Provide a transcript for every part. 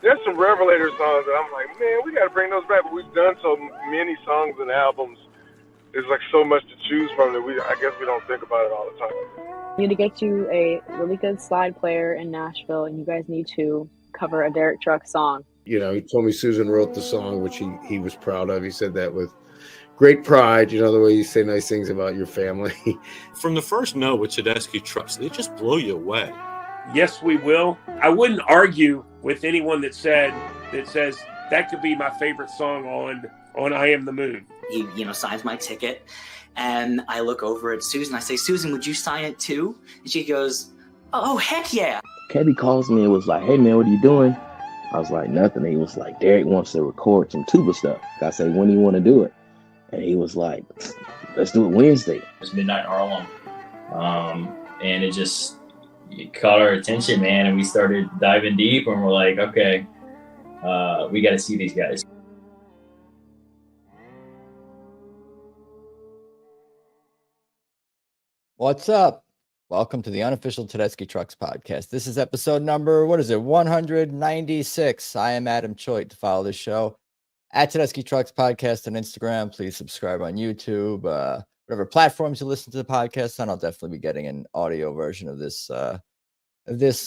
there's some Revelator songs that I'm like, man, we got to bring those back. But we've done so many songs and albums. There's like so much to choose from that I guess we don't think about it all the time. We need to get you a really good slide player in Nashville, and you guys need to cover a Derek Trucks song. You know, he told me Susan wrote the song, which he was proud of. He said that with great pride, you know, the way you say nice things about your family. From the first note with Tedeschi Trucks, they just blow you away. Yes, we will. I wouldn't argue with anyone that says that could be my favorite song on I Am the Moon. He, signs my ticket, and I look over at Susan. I say, Susan, would you sign it too? And she goes, oh, heck yeah. Kevin calls me and was like, hey, man, what are you doing? I was like, nothing. He was like, Derek wants to record some tuba stuff. I said, when do you want to do it? And he was like, let's do it Wednesday. It was midnight in Harlem. And it caught our attention, man. And we started diving deep, and we're like, okay, we got to see these guys. What's up? Welcome to the unofficial Tedeschi Trucks podcast. This is episode number, 196. I am Adam Choate. To follow this show at Tedeschi Trucks podcast on Instagram. Please subscribe on YouTube. Whatever platforms you listen to the podcast on, I'll definitely be getting an audio version of this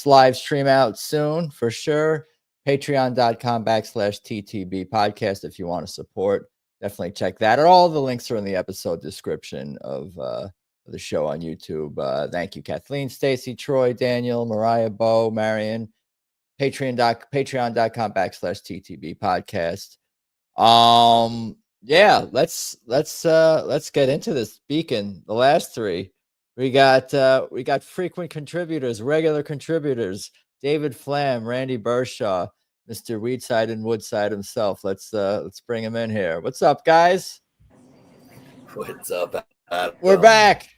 live stream out soon for sure. Patreon.com/TTB podcast if you want to support. Definitely check that. All the links are in the episode description of the show on YouTube. Thank you, Kathleen, Stacy, Troy, Daniel, Mariah, Bo, Marion. Patreon.com/TTB podcast. Yeah, let's get into this. Beacon, the last three. We got frequent contributors, regular contributors, David Flamm, Randy Bershaw, Mr. Weedside and Woodside himself. Let's bring him in here. What's up, guys? What's up? We're back.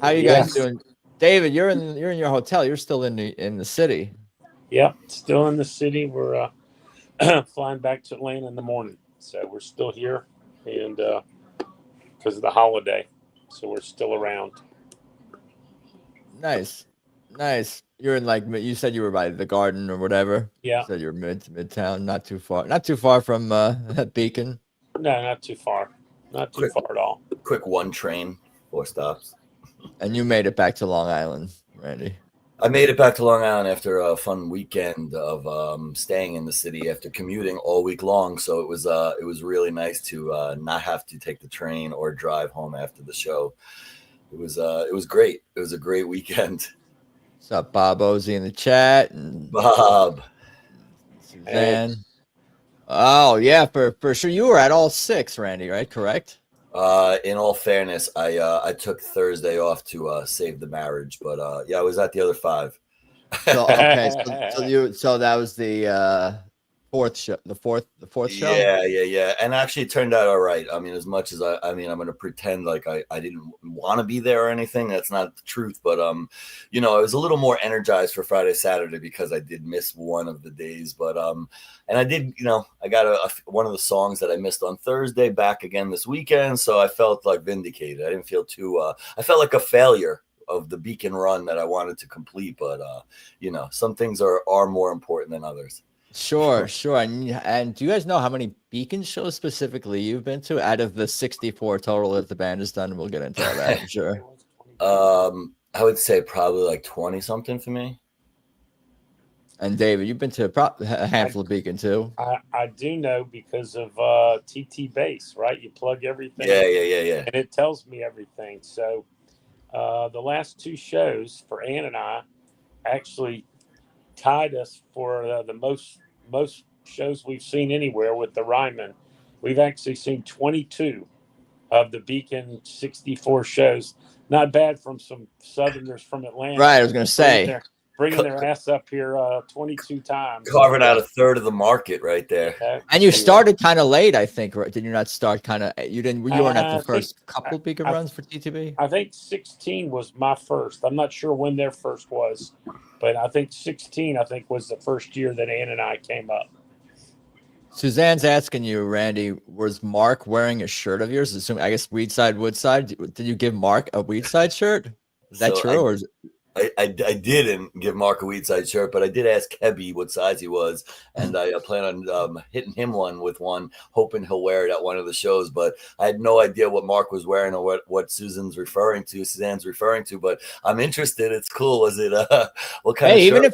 How you guys doing? David, you're in your hotel. You're still in the city. Yep, still in the city. We're flying back to Atlanta in the morning, so we're still here, and because of the holiday, so we're still around. Nice. You're in, like, you said you were by the Garden or whatever. Yeah. You said you're midtown, not too far from Beacon. No, not too far. Not too far at all. Quick one train, 4 stops. And you made it back to Long Island, Randy. I made it back to Long Island after a fun weekend of staying in the city after commuting all week long. So it was really nice to not have to take the train or drive home after the show. It was great. It was a great weekend. What's up, Bob Ozzy in the chat? And Bob. Suzanne. Oh, yeah, for sure. You were at all 6, Randy, right? Correct? In all fairness, I took Thursday off to save the marriage, but I was at the other 5. So, okay, so that was the fourth show, the fourth show. Yeah, and actually it turned out all right. I mean, as much as I'm going to pretend like I didn't want to be there or anything. That's not the truth, but I was a little more energized for Friday, Saturday because I did miss one of the days, but and I did, I got one of the songs that I missed on Thursday back again this weekend, so I felt like vindicated. I didn't feel too I felt like a failure of the Beacon run that I wanted to complete, but some things are more important than others. Sure. And do you guys know how many Beacon shows specifically you've been to out of the 64 total that the band has done? We'll get into all that, I'm sure. I would say probably like 20 something for me. And David, you've been to a handful of Beacon too. I do know because of TT Bass, right? You plug everything. Yeah. And it tells me everything. So the last 2 shows for Ann and I actually tied us for the most shows we've seen anywhere with the Ryman. We've actually seen 22 of the Beacon 64 shows. Not bad from some Southerners from Atlanta. Right, I was going to say. Bringing their ass up here 22 times. Carving out a third of the market right there. Okay. And you started kind of late, I think. Right? Did you not start kind of? You weren't at the first couple Beacon runs for TTB. I think 16 was my first. I'm not sure when their first was, but I think 16. was the first year that Ann and I came up. Suzanne's asking you, Randy, was Mark wearing a shirt of yours? I guess Weedside, Woodside. Did you give Mark a Weedside shirt? Is that true, or is it? I didn't give Mark a weed side shirt, but I did ask Kebby what size he was, and I plan on hitting him one with one, hoping he'll wear it at one of the shows. But I had no idea what Mark was wearing or what Suzanne's referring to. But I'm interested. It's cool. Was it what kind of shirt?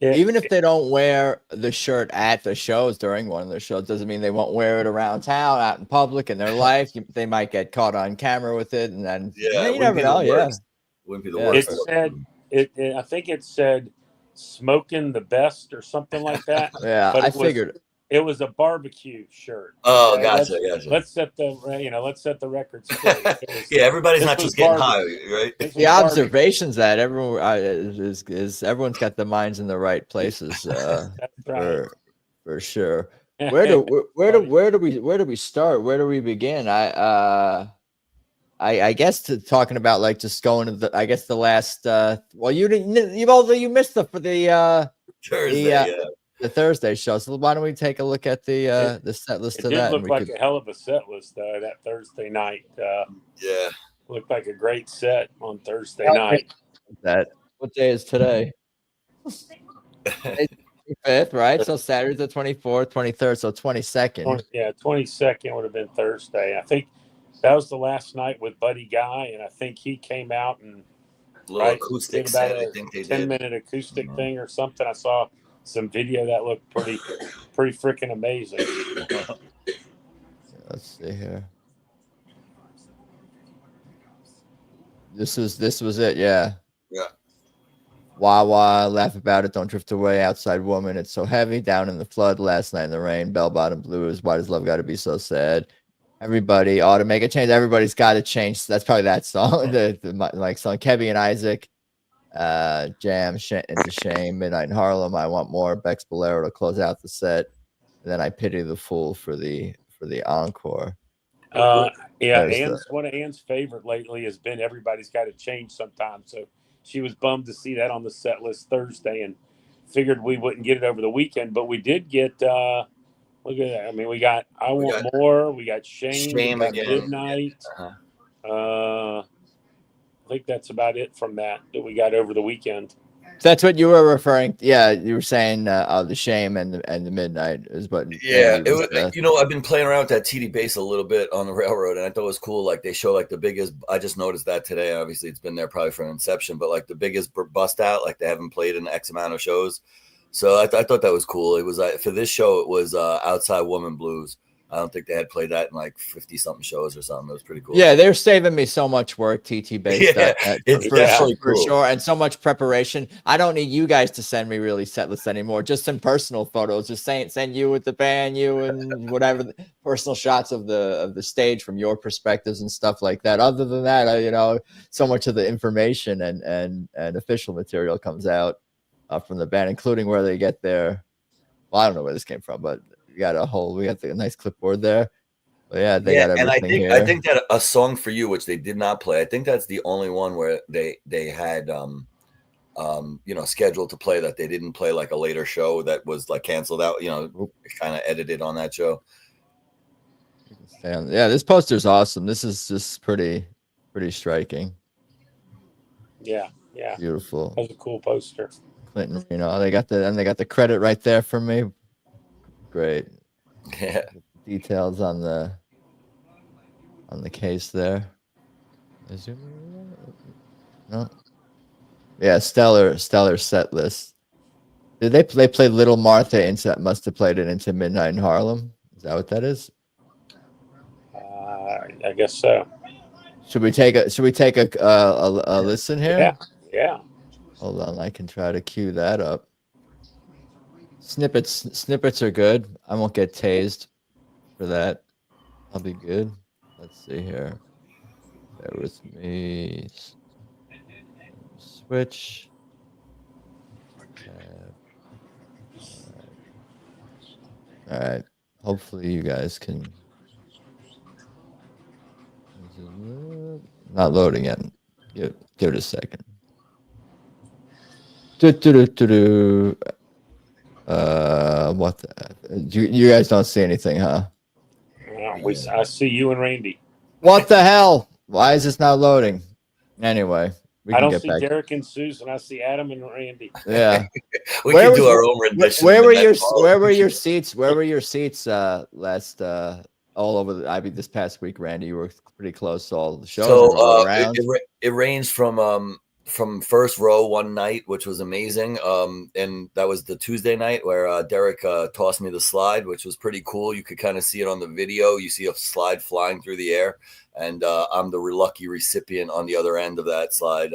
Even if they don't wear the shirt at the shows during one of the shows, doesn't mean they won't wear it around town, out in public, in their life. They might get caught on camera with it, and then you never know. Yeah, wouldn't be the worst. It said I think it said "smoking the best" or something like that. Yeah, but I figured it was a barbecue shirt. Oh, gotcha. Let's set the record straight. Yeah, everybo's not just getting high, right? The observations that everyone is everyone's got the minds in the right places. For sure. Where do we start? Where do we begin? I guess talking about like just going to the last. Well, you missed the Thursday. The Thursday show. So why don't we take a look at the set list of that? It looked like a hell of a set list that Thursday night. Yeah, looked like a great set on Thursday night. What day is today? 25th, right? So Saturday the 24th, 23rd, so 22nd. Yeah, 22nd would have been Thursday. I think that was the last night with Buddy Guy, and I think he came out and acoustic set. I think they did 10-minute acoustic thing or something. I saw some video that looked pretty freaking amazing. Let's see here. This was it, yeah. Yeah. Wawa, Laugh About It, Don't Drift Away, Outside Woman, It's So Heavy, Down in the Flood, Last Night in the Rain, Bell Bottom Blues, Why Does Love Gotta Be So Sad? Everybody ought to make a change. Everybody's got to change. That's probably that song, the song. Kebby and Isaac. Jam into Shame, Midnight in Harlem, I Want More, Bex Bolero to close out the set, and then I Pity the Fool for the encore. One of Ann's favorite lately has been Everybody's Got to Change Sometimes. So she was bummed to see that on the set list Thursday and figured we wouldn't get it over the weekend, but we did get look at that. I mean, we got I Want More, we got Shame we got again. Midnight. I think that's about it from that we got over the weekend. That's what you were referring to. Yeah, you were saying the Shame and the Midnight is what. Yeah, it was, I've been playing around with that TD bass a little bit on the railroad, and I thought it was cool. Like they show like the biggest. I just noticed that today. Obviously, it's been there probably from inception, but like the biggest bust out. Like they haven't played in X amount of shows, so I thought that was cool. It was for this show. It was Outside Woman Blues. I don't think they had played that in like 50-something shows or something. It was pretty cool. Yeah, they're saving me so much work, TT based. For sure. And so much preparation. I don't need you guys to send me really set lists anymore. Just some personal photos. Just send you with the band, you and whatever personal shots of the stage from your perspectives and stuff like that. Other than that, so much of the information and official material comes out from the band, including where they get their. Well, I don't know where this came from, but. We got the nice clipboard there. But yeah, they got everything here. I think that a song for you, which they did not play, I think that's the only one where they had scheduled to play that they didn't play, like a later show that was like canceled out, kind of edited on that show. Yeah, this poster's awesome. This is just pretty striking. Yeah. Beautiful. That was a cool poster. Clinton, they got the credit right there for me. Great. Yeah. Details on the case there. No. Yeah, stellar set list. Did they play Little Martha into must have played it into Midnight in Harlem? Is that what that is? I guess so. Should we take a listen here? Yeah. Hold on, I can try to cue that up. Snippets are good. I won't get tased for that. I'll be good. Let's see here. Bear with me. Switch. All right. Hopefully you guys can. Not loading yet. Give it a second. What you guys don't see anything, huh? I see you and Randy. What the hell? Why is this not loading? Anyway, We I can don't get see back. Derek and Susan. I see Adam and Randy. Yeah. We can do our own rendition. Where were your seats? Where were your seats last all over this past week, Randy? You were pretty close to all the shows. So around. It ranged from first row one night, which was amazing. And that was the Tuesday night where Derek tossed me the slide, which was pretty cool. You could kind of see it on the video. You see a slide flying through the air, and I'm the lucky recipient on the other end of that slide.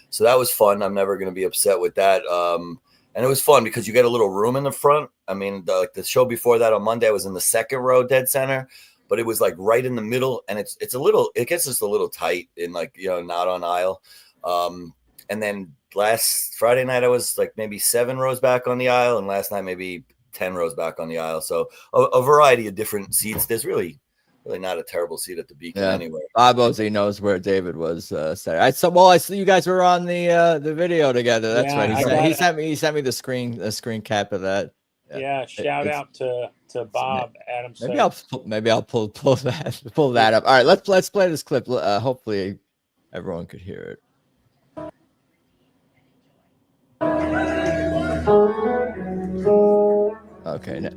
So that was fun. I'm never going to be upset with that. And it was fun because you get a little room in the front. I mean, the show before that on Monday, I was in the second row, dead center, but it was like right in the middle, and it gets just a little tight in not on aisle. And then last Friday night, I was like maybe 7 rows back on the aisle, and last night maybe 10 rows back on the aisle. So a variety of different seats. There's really not a terrible seat at the Beacon anyway. Bob Ozzie knows where David was Saturday. I see you guys were on the video together. That's right. He sent me the screen cap of that. Yeah, shout out to Bob. Adam. Maybe I'll pull that up. All right, let's play this clip. Hopefully everyone could hear it. Okay.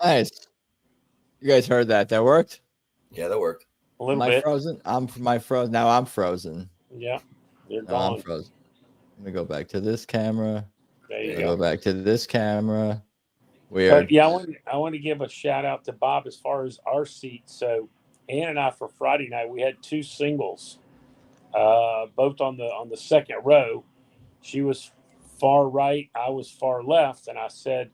Nice. You guys heard that? That worked? Yeah, that worked. A little bit. Frozen? I'm frozen. Now I'm frozen. Yeah, you're gone. I'm frozen. Let me go back to this camera. There you go. Go back to this camera. Weird. But yeah, I want to give a shout out to Bob as far as our seats. So Ann and I for Friday night, we had 2 singles, both on the second row. She was far right, I was far left, and I said,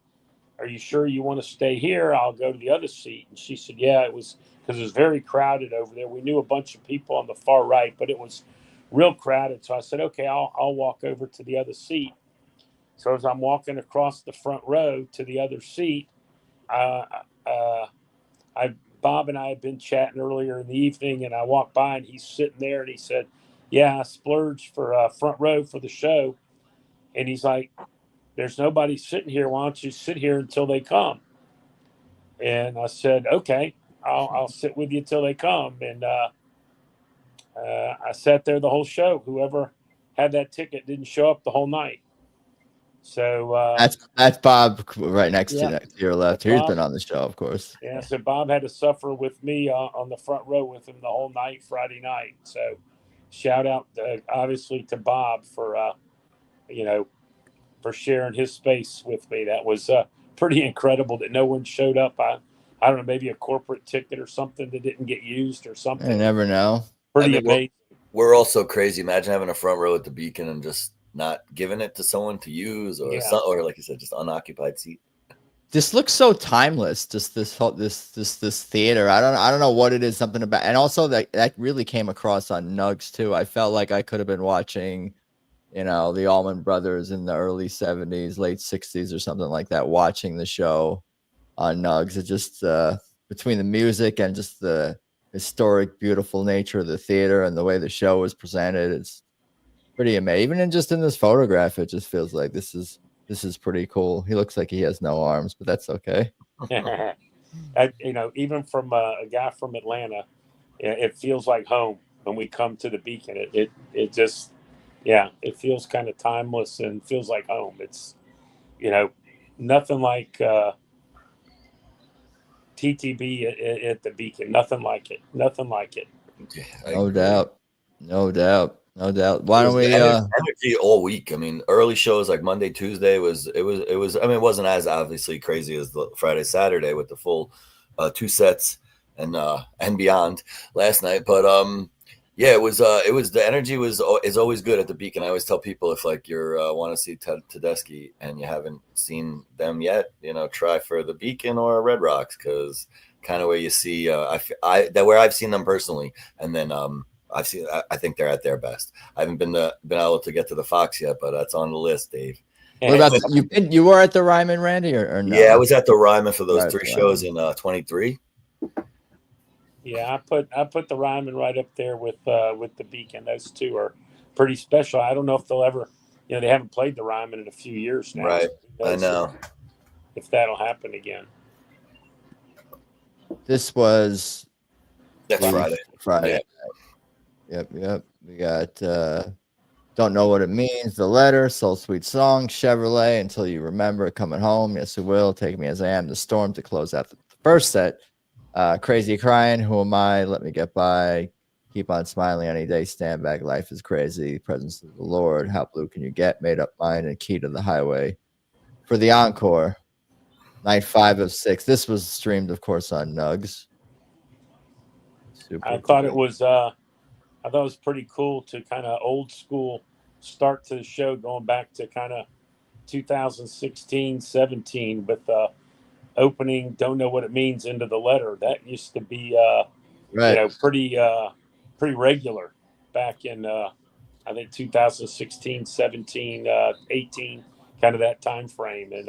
"Are you sure you want to stay here? I'll go to the other seat." And she said, "Yeah, it was because it was very crowded over there. We knew a bunch of people on the far right, but it was real crowded." So I said, "Okay, I'll walk over to the other seat." So as I'm walking across the front row to the other seat, Bob and I had been chatting earlier in the evening, and I walked by, and he's sitting there, and he said, "Yeah, I splurged for front row for the show." And he's like, "There's nobody sitting here. Why don't you sit here until they come?" And I said, "Okay, I'll sit with you till they come." And I sat there the whole show. Whoever had that ticket didn't show up the whole night. So that's Bob right next to your left. He's Bob, been on the show, of course. Yeah, so Bob had to suffer with me on the front row with him the whole night, Friday night. So shout out, obviously, to Bob for for sharing his space with me. That was pretty incredible that no one showed up. I don't know, maybe a corporate ticket or something that didn't get used or something. You never know. Pretty amazing. We're all so crazy. Imagine having a front row at the Beacon and just not giving it to someone to use, or or like you said, just unoccupied seat. This looks so timeless. Just this theater. I don't know what it is. Something about, and also that really came across on Nugs too. I felt like I could have been watching, the Allman Brothers in the early 70s, late 60s, or something like that. Watching the show on Nugs, it just between the music and just the historic, beautiful nature of the theater and the way the show was presented, it's pretty amazing. Even in this photograph, it just feels like this is pretty cool. He looks like he has no arms, but that's okay. Even from a guy from Atlanta, it feels like home when we come to the Beacon. It just, it feels kind of timeless and feels like home. It's, nothing like TTB at the Beacon. Nothing like it. Nothing like it. No doubt. No doubt. Why don't we? Energy all week. I mean, early shows like Monday, Tuesday it was. I mean, it wasn't as obviously crazy as the Friday, Saturday with the full 2 sets and beyond last night. But yeah, it was the energy is always good at the Beacon. I always tell people if like you're want to see Tedeschi and you haven't seen them yet, try for the Beacon or Red Rocks, because kind of where you see where I've seen them personally, and then I think they're at their best. I haven't been able to get to the Fox yet, but that's on the list, Dave. What about you were at the Ryman, Randy, or no? Yeah, I was at the Ryman for those 3 shows in 23. Yeah, I put the Ryman right up there with the Beacon. Those 2 are pretty special. I don't know if they'll ever, they haven't played the Ryman in a few years now. Right, So I know. If that'll happen again. This was Friday. Friday. Yeah. Yep. We got Don't Know What It Means, The Letter, Soul Sweet Song, Chevrolet, Until You Remember, Coming Home, Yes It Will, Take Me As I Am, The Storm to close out the first set. Crazy Crying, Who Am I, Let Me Get By, Keep On Smiling Any Day, Stand Back, Life Is Crazy, Presence of the Lord, How Blue Can You Get, Made Up Mind, and Key to the Highway. For the encore, night 5 of 6. This was streamed, of course, on Nugs. I thought it was pretty cool to kind of old school start to the show, going back to kind of 2016, 17 with opening Don't Know What It Means into the Letter. That used to be pretty regular back in I think 2016, 17, 18, kind of that time frame, and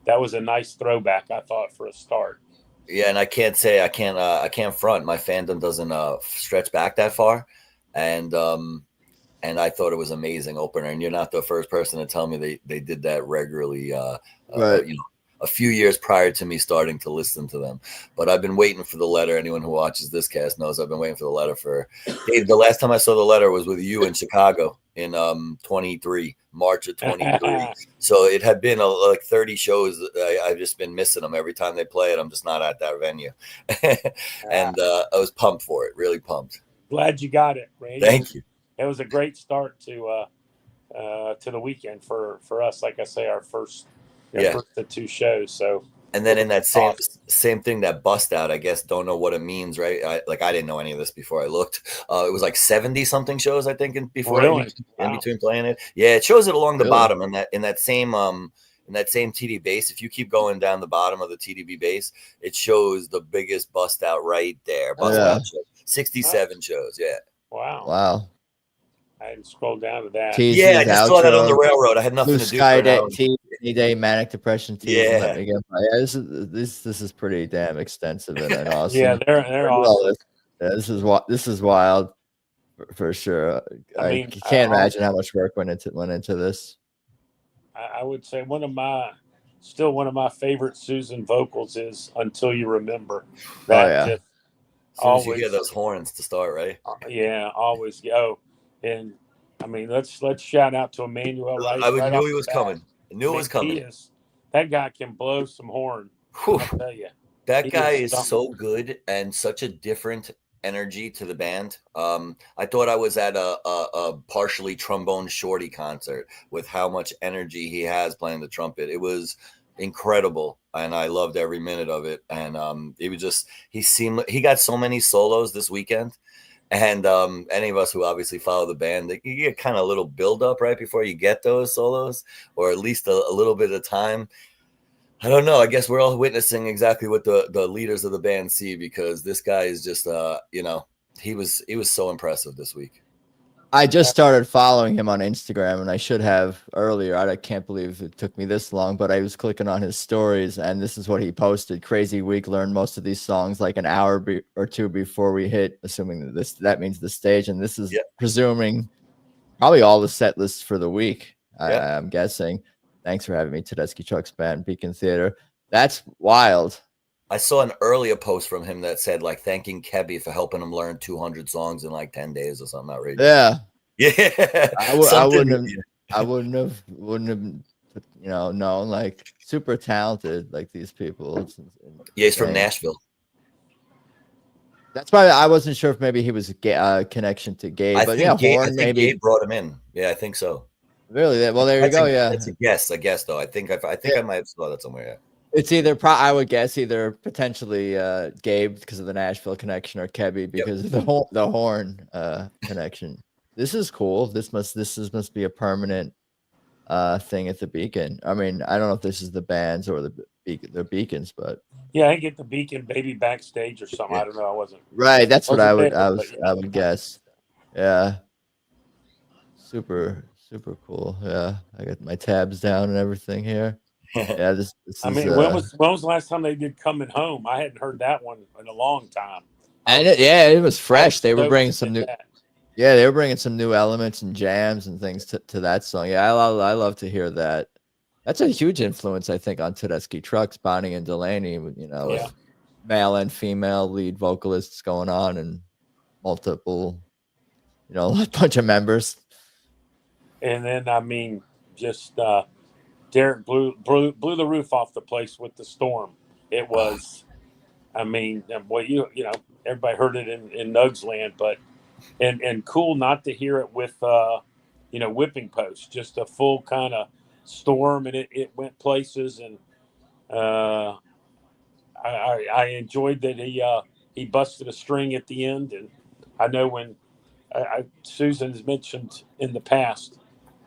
that was a nice throwback, I thought, for a start. Yeah, and I can't front. My fandom doesn't stretch back that far, and I thought it was amazing opener. And you're not the first person to tell me they did that regularly. Right. A few years prior to me starting to listen to them, but I've been waiting for the Letter. Anyone who watches this cast knows I've been waiting for the Letter for Dave. The last time I saw the Letter was with you in Chicago in 23, March of 23. So it had been like 30 shows. I've just been missing them every time they play it. I'm just not at that venue, and I was pumped for it. Really pumped. Glad you got it, Randy. Thank you. It was a great start to the weekend for us. Like I say, our first the 2 shows. So, and then in that same thing, that bust out, I guess, Don't Know What It Means, right? I didn't know any of this before I looked. It was like 70 something shows, I think, in between playing it. Yeah, it shows it along the bottom in that same TD base. If you keep going down the bottom of the TDB base, it shows the biggest bust out right there. Bust out show. 67 shows. Yeah. Wow. I hadn't scrolled down to that. I just saw that on the railroad. I had nothing to do. Any Day, Manic Depression. Yeah, this is pretty damn extensive and awesome. Yeah, they're awesome. This is wild for sure. I can't imagine how much work went into this. I would say one of my favorite Susan vocals is Until You Remember. As soon as you hear those horns to start, right? Yeah, always go. And I mean, let's shout out to Emmanuel. I knew he was coming. I knew it was coming. That guy can blow some horn. I'll tell you. That guy is so good and such a different energy to the band. I thought I was at a partially trombone shorty concert with how much energy he has playing the trumpet. It was incredible, and I loved every minute of it. And it was just he got so many solos this weekend. And any of us who obviously follow the band, you get kind of a little build up right before you get those solos, or at least a little bit of time. I don't know. I guess we're all witnessing exactly what the leaders of the band see, because this guy is just, he was so impressive this week. I just started following him on Instagram, and I should have earlier. I can't believe it took me this long, but I was clicking on his stories, and this is what he posted. Crazy week. Learned most of these songs like an hour or two before we hit, assuming that means the stage. And this is presuming probably all the set lists for the week, I'm guessing. Thanks for having me, Tedeschi Trucks Band, Beacon Theater. That's wild. I saw an earlier post from him that said, like, thanking Kebby for helping him learn 200 songs in like 10 days or something outrageous. Yeah. I wouldn't have, known, like, super talented, like these people. He's from Nashville. That's why I wasn't sure if maybe he was a connection to Gabe, but yeah, Horn maybe. Gabe brought him in. Yeah, I think so. Really? Well, there you go. Yeah, that's a guess. I guess though. I think I might have saw that somewhere. Yeah. It's either I would guess either potentially Gabe because of the Nashville connection or Kebby because of the horn connection. This is cool. This must be a permanent thing at the Beacon. I mean, I don't know if this is the bands or the Beacons, but yeah, I get the Beacon maybe backstage or something. I don't know. I wasn't right. That's what I would guess. Yeah, super cool. Yeah, I got my tabs down and everything here. Yeah, this I mean, when was the last time they did Coming Home? I hadn't heard that one in a long time. And it was fresh. They were bringing some new. Yeah, they were bringing some new elements and jams and things to that song. Yeah, I love to hear that. That's a huge influence, I think, on Tedeschi Trucks, Bonnie and Delaney. With male and female lead vocalists going on and multiple, a bunch of members. And then, I mean, just Derek blew the roof off the place with the storm. It was, I mean, well, everybody heard it in Nugs land, but and cool not to hear it with whipping post, just a full kind of storm, and it went places, and I enjoyed that he busted a string at the end, and I know when Susan has mentioned in the past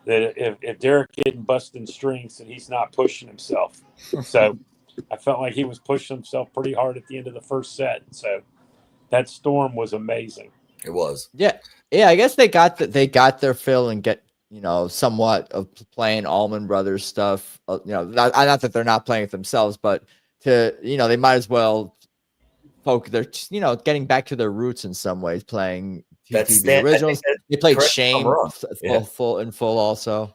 that if Derek isn't busting strings, then he's not pushing himself. So I felt like he was pushing himself pretty hard at the end of the first set. So that storm was amazing. It was. Yeah. I guess they got their fill and get somewhat of playing Allman Brothers stuff. Not that they're not playing it themselves, but they might as well they're getting back to their roots in some ways, playing TTB originals. They played Shame full also.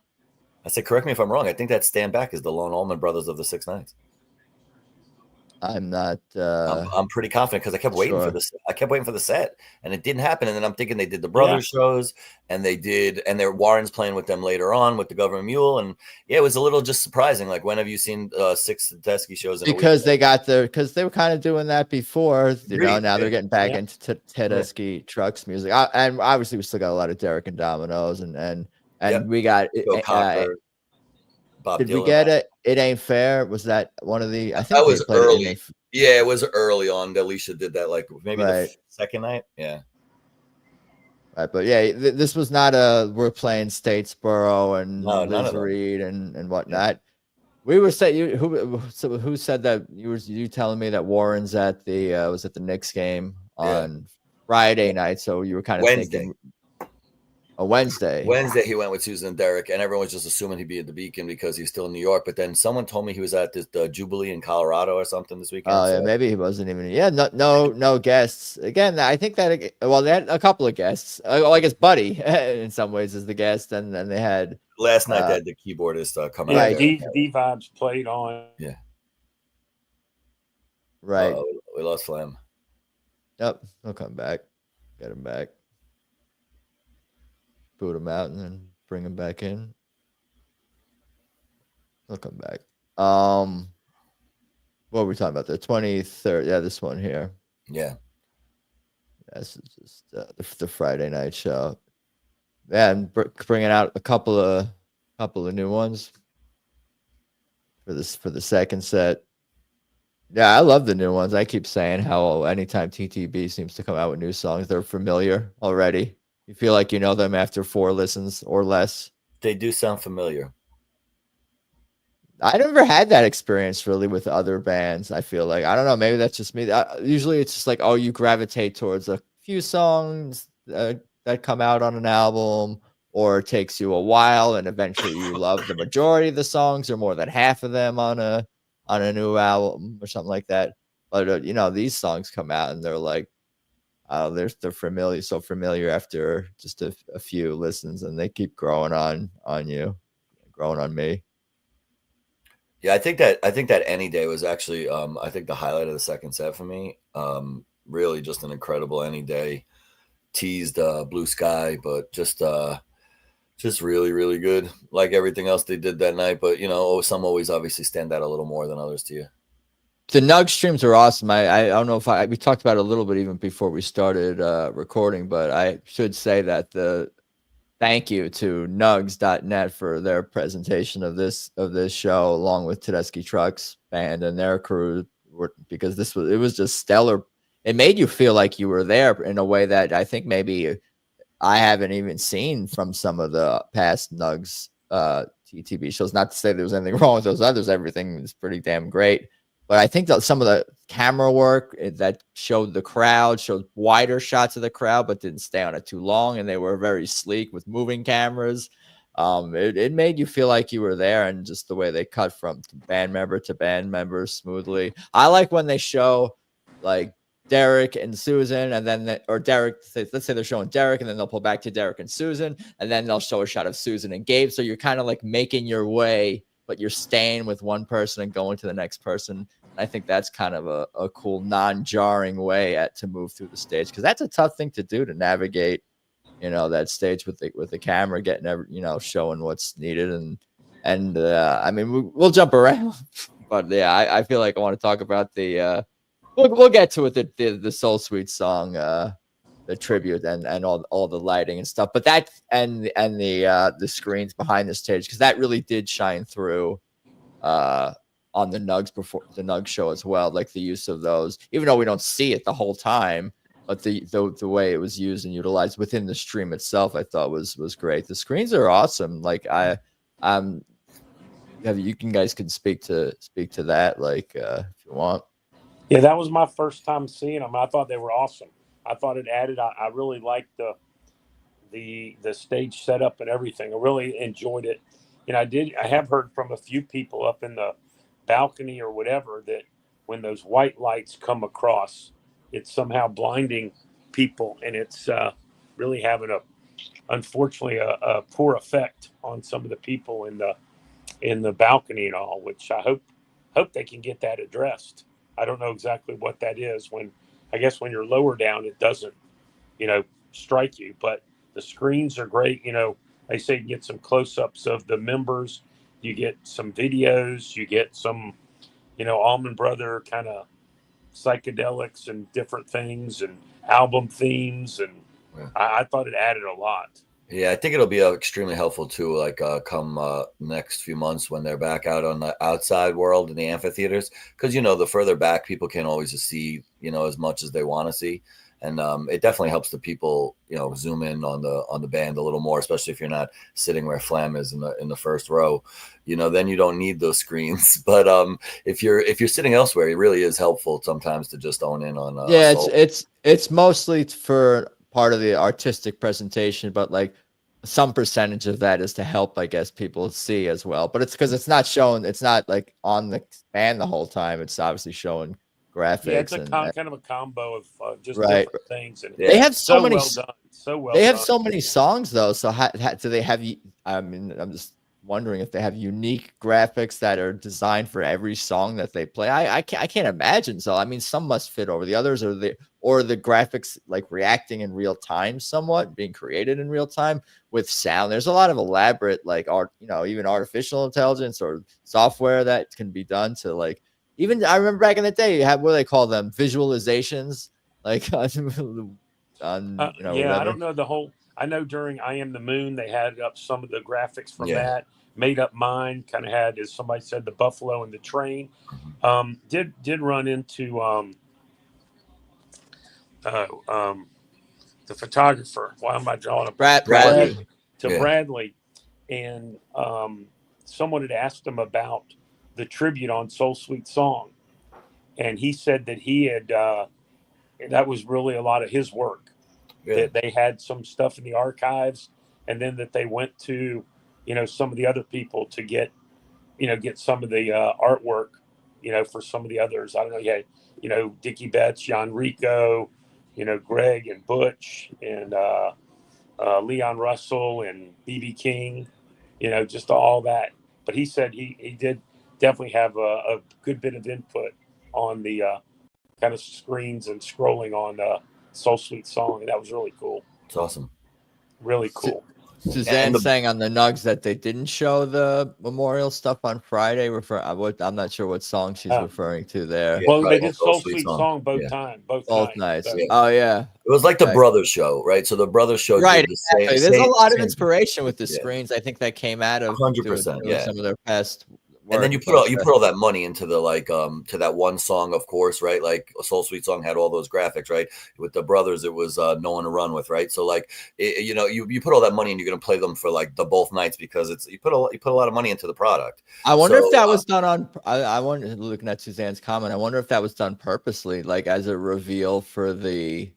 I said, correct me if I'm wrong. I think that Stand Back is the Lone Allman Brothers of the Six Nights. I'm not. I'm pretty confident because I kept waiting for this. I kept waiting for the set, and it didn't happen. And then I'm thinking they did the Brothers shows, and their Warren's playing with them later on with the Government Mule, and it was a little just surprising. Like, when have you seen 6 Tedeschi shows? Because they were kind of doing that before. Now they're getting back into Tedeschi Trucks music, and obviously we still got a lot of Derek and Dominoes, and we got. Did we get it? It Ain't Fair. Was that one of the? I think that was early. Yeah, it was early on. Alicia did that, like maybe the second night. Yeah. Right, but this was not we're playing Statesboro and Liz Reed and whatnot. We were saying who said that you telling me that Warren's at the was at the Knicks game on Friday night, so you were kind of thinking. A Wednesday he went with Susan and Derek, and everyone was just assuming he'd be at the Beacon because he's still in New York. But then someone told me he was at this Jubilee in Colorado or something this weekend. Oh, maybe he wasn't even. Yeah, no guests. Again, I think that they had a couple of guests. I guess Buddy in some ways is the guest, and then they had last night they had the keyboardist come out. Yeah, D-Vibes played on. Yeah. Right. We lost Flamm. Yep, he'll come back. Get him back. Boot him out and then bring him back in. He'll come back. What were we talking about? The 23rd. Yeah, this one here. Yeah. This is just the Friday night show. Yeah, and bringing out a couple of new ones for the second set. Yeah, I love the new ones. I keep saying how anytime TTB seems to come out with new songs, they're familiar already. You feel like you know them after 4 listens or less. They do sound familiar. I never had that experience really with other bands. I feel like, I don't know, maybe that's just me. Usually it's just like, you gravitate towards a few songs that come out on an album, or it takes you a while and eventually you love the majority of the songs or more than half of them on a new album or something like that. But these songs come out and they're like, they're familiar, so familiar after just a few listens, and they keep growing on you, growing on me. Yeah, I think that Any Day was actually I think the highlight of the second set for me. Really just an incredible Any Day. Teased Blue Sky, but just really, really good. Like everything else they did that night, but some always obviously stand out a little more than others to you. the Nug streams are awesome. I don't know if we talked about it a little bit even before we started recording, but I should say that thank you to nugs.net for their presentation of this show, along with Tedeschi Trucks Band and their crew, because it was just stellar. It made you feel like you were there in a way that I think maybe I haven't even seen from some of the past Nugs TTB shows. Not to say there was anything wrong with those others. Everything was pretty damn great. But I think that some of the camera work that showed the crowd, showed wider shots of the crowd, but didn't stay on it too long. And they were very sleek with moving cameras. It made you feel like you were there, and just the way they cut from band member to band member smoothly. I like when they show like Derek and Susan, and then or Derek, let's say they're showing Derek, and then they'll pull back to Derek and Susan, and then they'll show a shot of Susan and Gabe. So you're kind of like making your way, but you're staying with one person and going to the next person. And I think that's kind of a cool, non-jarring way to move through the stage, because that's a tough thing to do, to navigate, that stage with the camera, getting showing what's needed, and I mean we'll jump around, but yeah, I feel like I want to talk about the we'll get to it, the Soul Suite song, the tribute and all the lighting and stuff, but that and the screens behind the stage, because that really did shine through on the Nugs before the Nugs show as well, like the use of those, even though we don't see it the whole time, but the way it was used and utilized within the stream itself, I thought was great. The screens are awesome. Like you guys can speak to that, like if you want. Yeah, that was my first time seeing them. I thought they were awesome. I thought it added. I really liked the stage setup and everything. I really enjoyed it. And I have heard from a few people up in the balcony or whatever that when those white lights come across, it's somehow blinding people, and it's really having unfortunately a poor effect on some of the people in the balcony and all. Which I hope they can get that addressed. I don't know exactly what that is. I guess when you're lower down, it doesn't, strike you. But the screens are great. They say you get some close-ups of the members. You get some videos. You get some, Allman Brother kind of psychedelics and different things and album themes. And yeah. I thought it added a lot. Yeah, I think it'll be extremely helpful too, like come next few months when they're back out on the outside world in the amphitheaters, because the further back people can always see as much as they want to see, and it definitely helps the people zoom in on the band a little more, especially if you're not sitting where Flamm is in the first row. Then you don't need those screens. But if you're sitting elsewhere, it really is helpful sometimes to just own in on. It's mostly for part of the artistic presentation, but like some percentage of that is to help, I guess, people see as well. But it's because it's not shown, it's not like on the band the whole time. It's obviously showing graphics. Yeah, it's kind of a combo of just right. different things. And they have so many. Well done. So well. They have done. so many songs though. So do they have? I mean, I'm just wondering if they have unique graphics that are designed for every song that they play. I can't imagine. So I mean, some must fit over the others, or the graphics like reacting in real time, somewhat being created in real time with sound. There's a lot of elaborate like art, even artificial intelligence or software that can be done to like. Even I remember back in the day, you had what do they call them, visualizations, like I don't know the whole. I know during I Am the Moon, they had up some of the graphics from that. Made Up Mind kind of had, as somebody said, the buffalo and the train. Did run into the photographer. Why am I drawing a Bradley? Bradley, and someone had asked him about the tribute on Soul Suite Song, and he said that he had that was really a lot of his work. That they had some stuff in the archives, and then that they went to some of the other people to get some of the artwork for some of the others. I don't know, Dickie Betts, Jan Rico, Greg and Butch and Leon Russell and BB King, just all that. But he said he did definitely have a good bit of input on the kind of screens and scrolling on Soul Suite Song, and that was really cool. It's awesome. Really cool. Suzanne saying on the Nugs that they didn't show the memorial stuff on Friday. I'm not sure what song she's referring to there. Well, they did Soul Sweet Song both nights. So. Oh yeah, it was like the Brothers show, right? So the Brothers show, right? Did the Exactly. There's a lot of inspiration with the screens. I think that came out of 100%. Yeah, some of their past. And then you put all that money into the to that one song, of course, right? Like a Soul Sweet Song had all those graphics, right? With the Brothers, it was No One to Run With, right? So you put all that money and you're gonna play them for like the both nights because you put a lot of money into the product. I wonder if that was done on. I wonder, looking at Suzanne's comment, I wonder if that was done purposely, like as a reveal for the.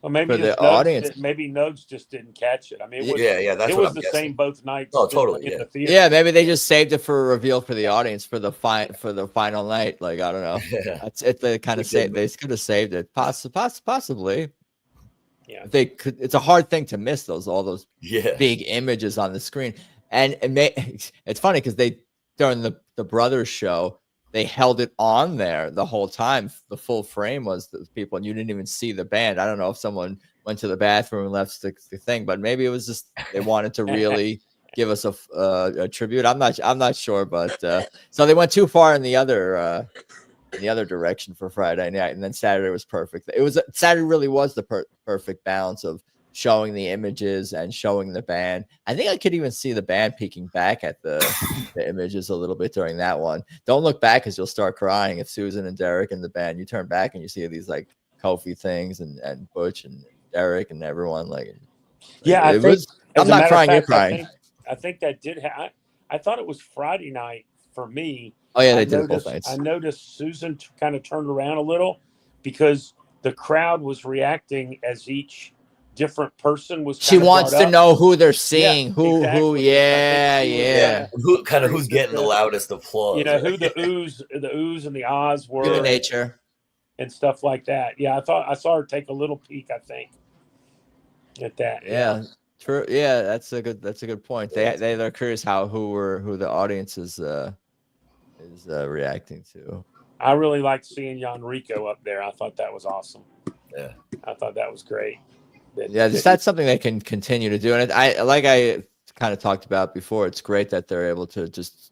Well, maybe the audience. Maybe Nugs just didn't catch it. I mean, it was the same both nights. Oh, totally. In the theater. Yeah, maybe they just saved it for a reveal for the audience for the final night. Like I don't know. They kind of saved. They could have saved it. Possibly. Yeah. They could. It's a hard thing to miss all those big images on the screen, and it's funny because during the Brothers show. They held it on there the whole time. The full frame was the people, and you didn't even see the band. I don't know if someone went to the bathroom and left the thing, but maybe it was just they wanted to really give us a tribute. I'm not sure, but so they went too far in the other direction for Friday night, and then Saturday was perfect. Saturday really was the perfect balance of showing the images and showing the band. I think I could even see the band peeking back at the images a little bit during that one. Don't look back because you'll start crying. If Susan and Derek and the band, you turn back and you see these like Kofi things and Butch and Derek and everyone I'm not crying. You're crying. I think that did. I thought it was Friday night for me. Oh yeah, they did it both nights. I noticed Susan kind of turned around a little because the crowd was reacting as each different person was. She wants to know who they're seeing. Who's getting the loudest applause. You know who the oohs and the ahs were. Human nature and stuff like that. Yeah, I saw her take a little peek. I think at that. Yeah, true. Yeah, that's a good point. They're curious who the audience is reacting to. I really liked seeing Enrico up there. I thought that was awesome. Yeah, I thought that was great. That's something they can continue to do, and I kind of talked about before. It's great that they're able to just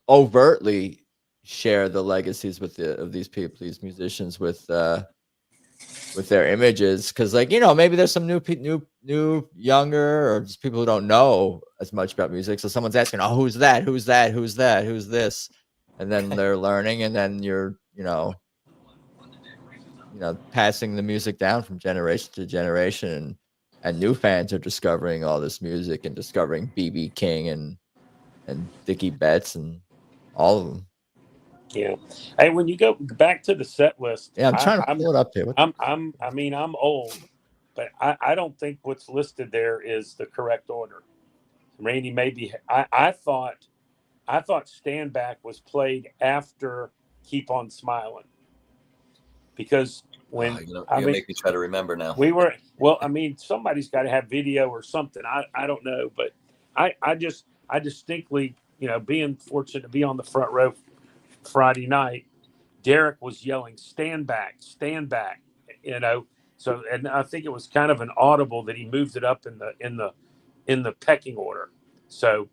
overtly share the legacies of these people, these musicians with their images, because maybe there's some new younger or just people who don't know as much about music. So someone's asking, "Oh, who's that? Who's that? Who's that? Who's this?" And then they're learning, and then you're passing the music down from generation to generation, and new fans are discovering all this music and discovering B.B. King and Dickie Betts and all of them. Yeah. Hey, when you go back to the set list, I'm trying to pull it up here. I'm old, but I don't think what's listed there is the correct order. Randy, maybe I thought Stand Back was played after Keep On Smiling. Because when make me try to remember now. Somebody's got to have video or something. I don't know, but I distinctly, being fortunate to be on the front row Friday night, Derek was yelling, "Stand back, stand back," So, and I think it was kind of an audible that he moved it up in the pecking order. So,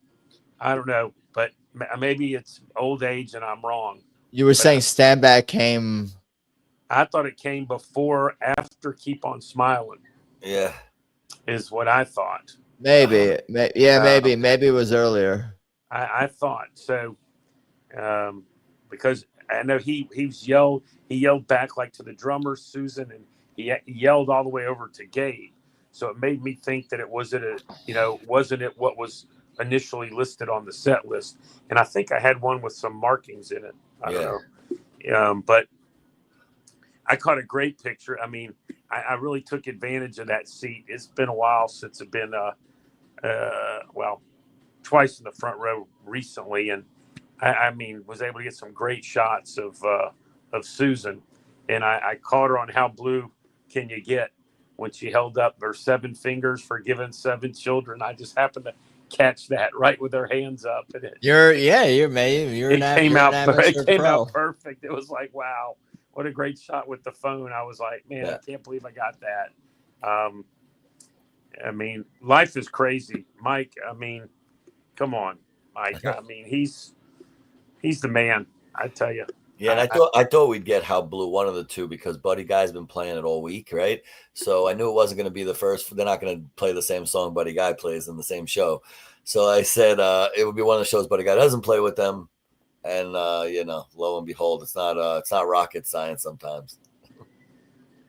I don't know, but maybe it's old age and I'm wrong. You were saying Stand Back came. I thought it came before, after Keep On Smiling. Yeah. Is what I thought. Maybe. Maybe it was earlier. I thought so. Because I know he yelled back like to the drummer, Susan, and he yelled all the way over to Gabe. So it made me think that it wasn't what was initially listed on the set list. And I think I had one with some markings in it. I don't know. But I caught a great picture. I mean, I really took advantage of that seat. It's been a while since I've been, twice in the front row recently. And I was able to get some great shots of Susan. And I caught her on How Blue Can You Get when she held up her 7 fingers for giving 7 children. I just happened to catch that right with her hands up. And it came out perfect. It was like, wow. What a great shot with the phone. I was like, man, I can't believe I got that. I mean, life is crazy, Mike. I mean, come on, Mike. I mean, he's the man. I tell you. Yeah, and I thought we'd get How Blue, one of the two, because Buddy Guy's been playing it all week, right? So I knew it wasn't going to be the first. They're not going to play the same song Buddy Guy plays in the same show. So I said it would be one of the shows Buddy Guy doesn't play with them, and lo and behold, it's not rocket science sometimes.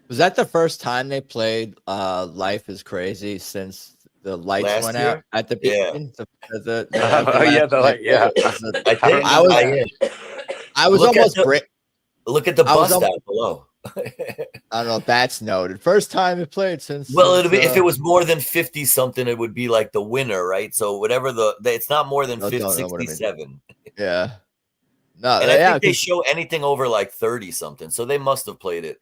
Was that the first time they played "Life Is Crazy" since the lights went out at the beginning? Yeah. I was almost. Look at the bust out below. I don't know if that's noted. First time it played since. Well, it'll be if it was more than 50 something, it would be like the winner, right? So whatever it's not more than 67. Yeah. No, and I think they show anything over like 30 something, so they must have played it.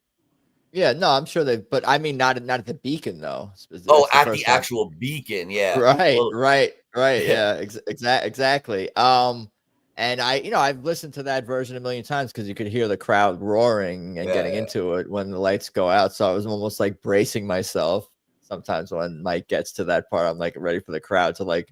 Yeah, no, I'm sure but I mean, not at the Beacon though. Oh, at the actual Beacon, yeah. Right, well, right. Yeah, exactly. And I've listened to that version a million times because you could hear the crowd roaring and getting into it when the lights go out. So I was almost like bracing myself. Sometimes when Mike gets to that part, I'm like ready for the crowd to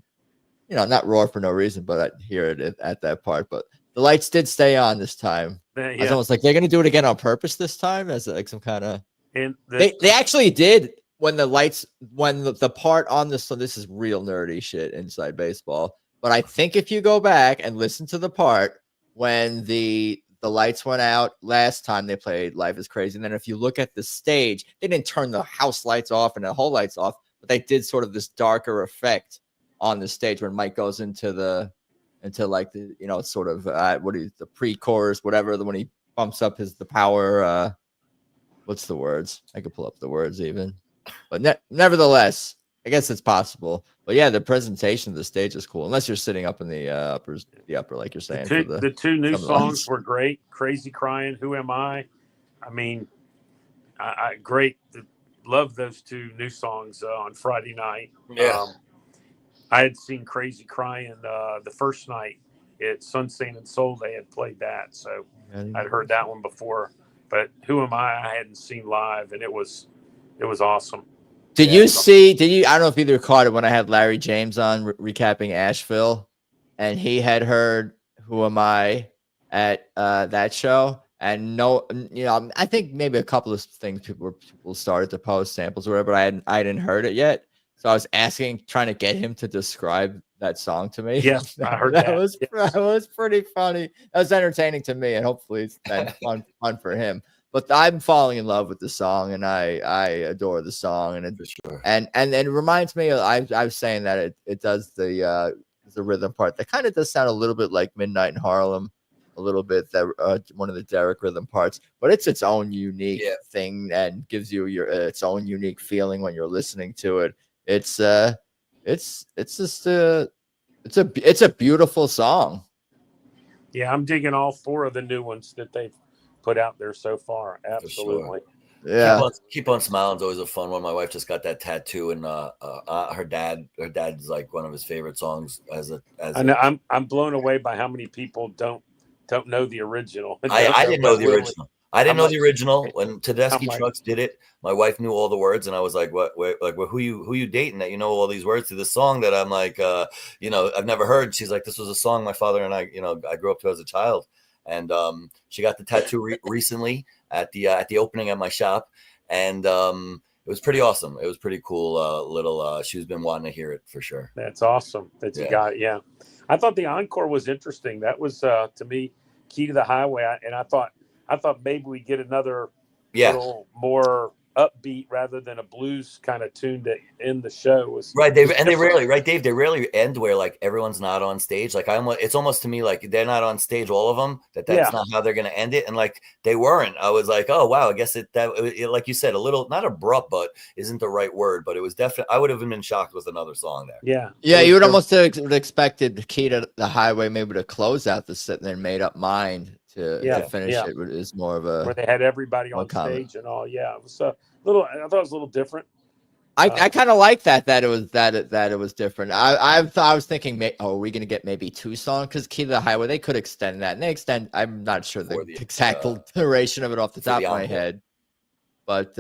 not roar for no reason, but I hear it at that part. But the lights did stay on this time. Yeah. I was almost like they're going to do it again on purpose this time, as like some kind of. And they actually did when the part on this. So this is real nerdy shit inside baseball. But I think if you go back and listen to the part when the lights went out last time they played "Life Is Crazy," and then if you look at the stage, they didn't turn the house lights off and the whole lights off, but they did sort of this darker effect on the stage when Mike goes into the sort of the pre-chorus, whatever, when he bumps up the power. What's the words? I could pull up the words even, but nevertheless, I guess it's possible. But yeah, the presentation of the stage is cool, unless you're sitting up in the upper, like you're saying. The two new songs were great. Crazy Crying, Who Am I? I mean, I great. Love those two new songs on Friday night. Yeah. I had seen Crazy Crying the first night at Sunset and Soul. They had played that, so I'd heard that one before. But Who Am I hadn't seen live, and it was awesome. Did you I don't know if either caught it when I had Larry James on recapping Asheville, and he had heard Who Am I at that show. And I think maybe a couple of things people started to post samples or whatever, but I hadn't heard it yet. So I was trying to get him to describe that song to me. Yes, I heard that. That was pretty funny. That was entertaining to me, and hopefully it's been fun for him. But I'm falling in love with the song, and I adore the song, and it reminds me. I was saying that it does the rhythm part that kind of does sound a little bit like Midnight in Harlem, a little bit that one of the Derek rhythm parts, but it's its own unique thing and gives you its own unique feeling when you're listening to it. It's just it's a beautiful song. Yeah, I'm digging all four of the new ones that they've put out there so far. Absolutely. Sure. Yeah. Keep on Smiling is always a fun one. My wife just got that tattoo, and her dad's like one of his favorite songs. I'm blown away by how many people don't know the original. I didn't know the original. I didn't know the original when Tedeschi Trucks did it. My wife knew all the words, and I was like, "What? Who you dating that you know all these words to this song that I'm like, I've never heard." She's like, "This was a song my father and I grew up to as a child." And she got the tattoo recently at the opening at my shop, and it was pretty awesome. It was pretty cool. She's been wanting to hear it for sure. That's awesome that you got it. Yeah, I thought the encore was interesting. That was to me Key to the Highway, and I thought maybe we get another little more upbeat rather than a blues kind of tune to end the show. They rarely, right, Dave? They rarely end where like everyone's not on stage. Like it's almost to me like they're not on stage, all of them. That's not how they're going to end it. And like they weren't. I was like, oh wow, I guess it like you said, a little not abrupt, but isn't the right word. But it was definitely. I would have been shocked with another song there. Yeah. You would almost have expected Key to the Highway maybe to close out the set and then Made Up Mind to finish it. Is more of a where they had everybody on stage and all. Yeah, it was I thought it was a little different. I kind of like that it was different. I was thinking, are we going to get maybe two songs? Because Key to the Highway, they could extend that, and they extend. I'm not sure the exact duration of it off the top of my head, but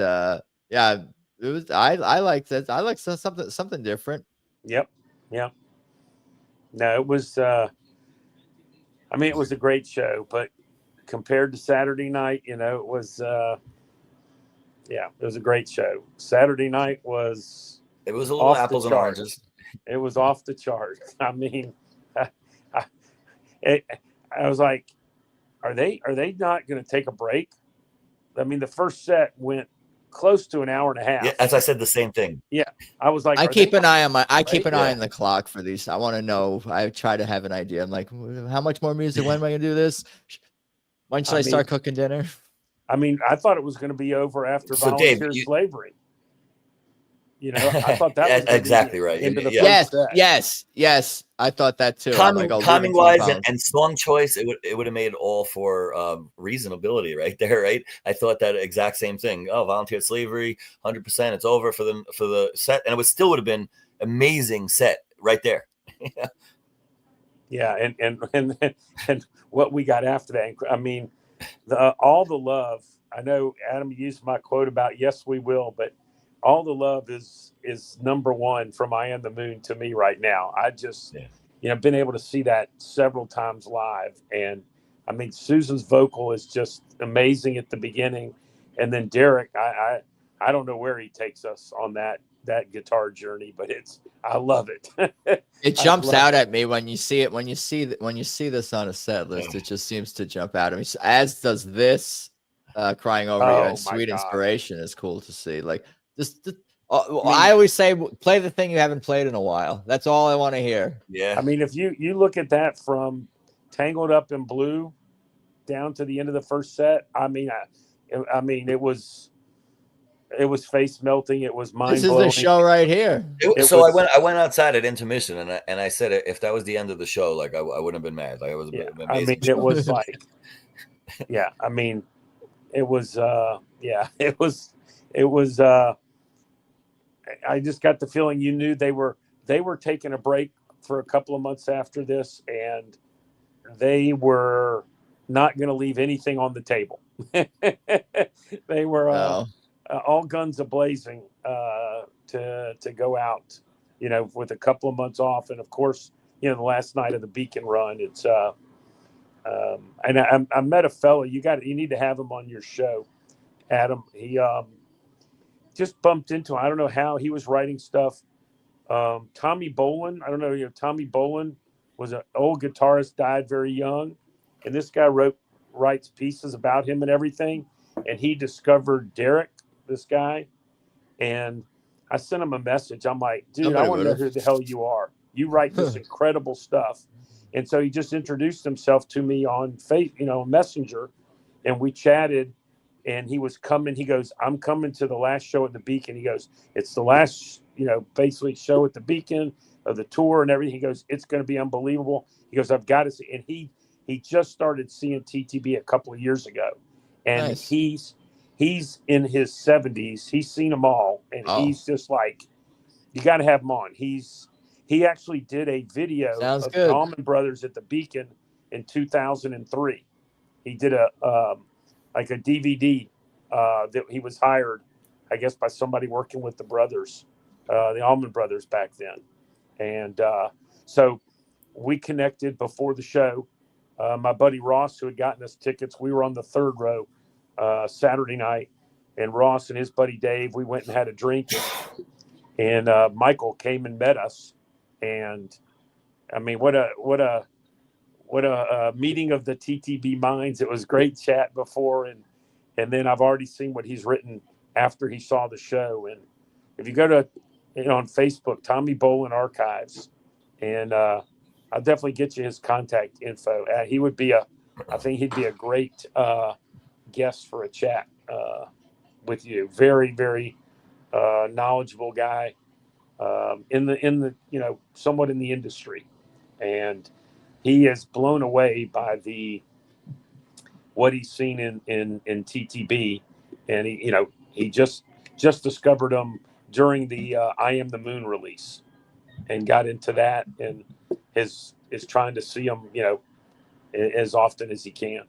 it was. I liked it. I like something different. Yep. Yeah. No, it was. I mean, it was a great show, but compared to Saturday night, it was. Yeah, it was a great show. Saturday night was. It was a little off the apples and charts. oranges. It was off the charts. I mean, I was like, are they not going to take a break? I mean, the first set went close to an hour and a half. Yeah, as I said, the same thing. Yeah, I was like, I keep an eye on keep an eye Yeah. on the clock for these. I want to know. I try to have an idea. I'm like, how much more music? When am I going to do this? When should I start cooking dinner? I mean, I thought it was going to be over after So, Dave, volunteer slavery. I thought that was exactly right. Into the Yes. I thought that too. Timing wise and song choice, it would have made all for reasonability right there, right? I thought that exact same thing. Oh, volunteer slavery, 100%. It's over for the set, and it would have been amazing set right there. Yeah, and what we got after that. I mean, all the love. I know Adam used my quote about yes, we will, but all the love is number one from I Am the Moon to me right now. I just, been able to see that several times live. And I mean, Susan's vocal is just amazing at the beginning. And then Derek, I don't know where he takes us on that guitar journey, but I love it. It jumps out at me when you see it, when you see this on a set list, it just seems to jump out at me. As does this Crying Over You and Sweet Inspiration is cool to see. Like, I always say, play the thing you haven't played in a while. That's all I want to hear. Yeah. I mean, if you look at that from Tangled Up in Blue down to the end of the first set, I mean, it was face melting. It was mind blowing. This is the show right here. I went outside at intermission and I said, if that was the end of the show, like I wouldn't have been mad. Like it was amazing. I mean, it was like, yeah. I mean, it was. It was. I just got the feeling you knew they were taking a break for a couple of months after this, and they were not going to leave anything on the table. They were all guns a-blazing to go out, with a couple of months off, and of course, the last night of the Beacon run. It's and I met a fellow. You need to have him on your show, Adam. He just bumped into him. I don't know how he was writing stuff. Tommy Bolin, I don't know, Tommy Bolin was an old guitarist, died very young. And this guy writes pieces about him and everything. And he discovered Derek, this guy. And I sent him a message. I'm like, dude, I want to know who the hell you are. You write this incredible stuff. And so he just introduced himself to me on Messenger. And we chatted. And he was coming. He goes, I'm coming to the last show at the Beacon. He goes, it's the last, basically show at the Beacon of the tour and everything. He goes, it's going to be unbelievable. He goes, I've got to see. And he just started seeing TTB a couple of years ago. And nice. He's in his 70s. He's seen them all. And he's just like, you got to have him on. He actually did a video of the Allman Brothers at the Beacon in 2003. He did a DVD that he was hired, I guess, by somebody working with the brothers, the Allman Brothers back then. And so we connected before the show. My buddy Ross, who had gotten us tickets, we were on the third row Saturday night. And Ross and his buddy Dave, we went and had a drink. And Michael came and met us. And, I mean, what a meeting of the TTB minds. It was great chat before, and then I've already seen what he's written after he saw the show. And if you go to on Facebook, Tommy Bolin Archives, and I'll definitely get you his contact info. I think he'd be a great guest for a chat with you. Very, very knowledgeable guy in the somewhat in the industry, and he is blown away by what he's seen in TTB, and he just discovered him during the I Am the Moon release, and got into that, and is trying to see him as often as he can.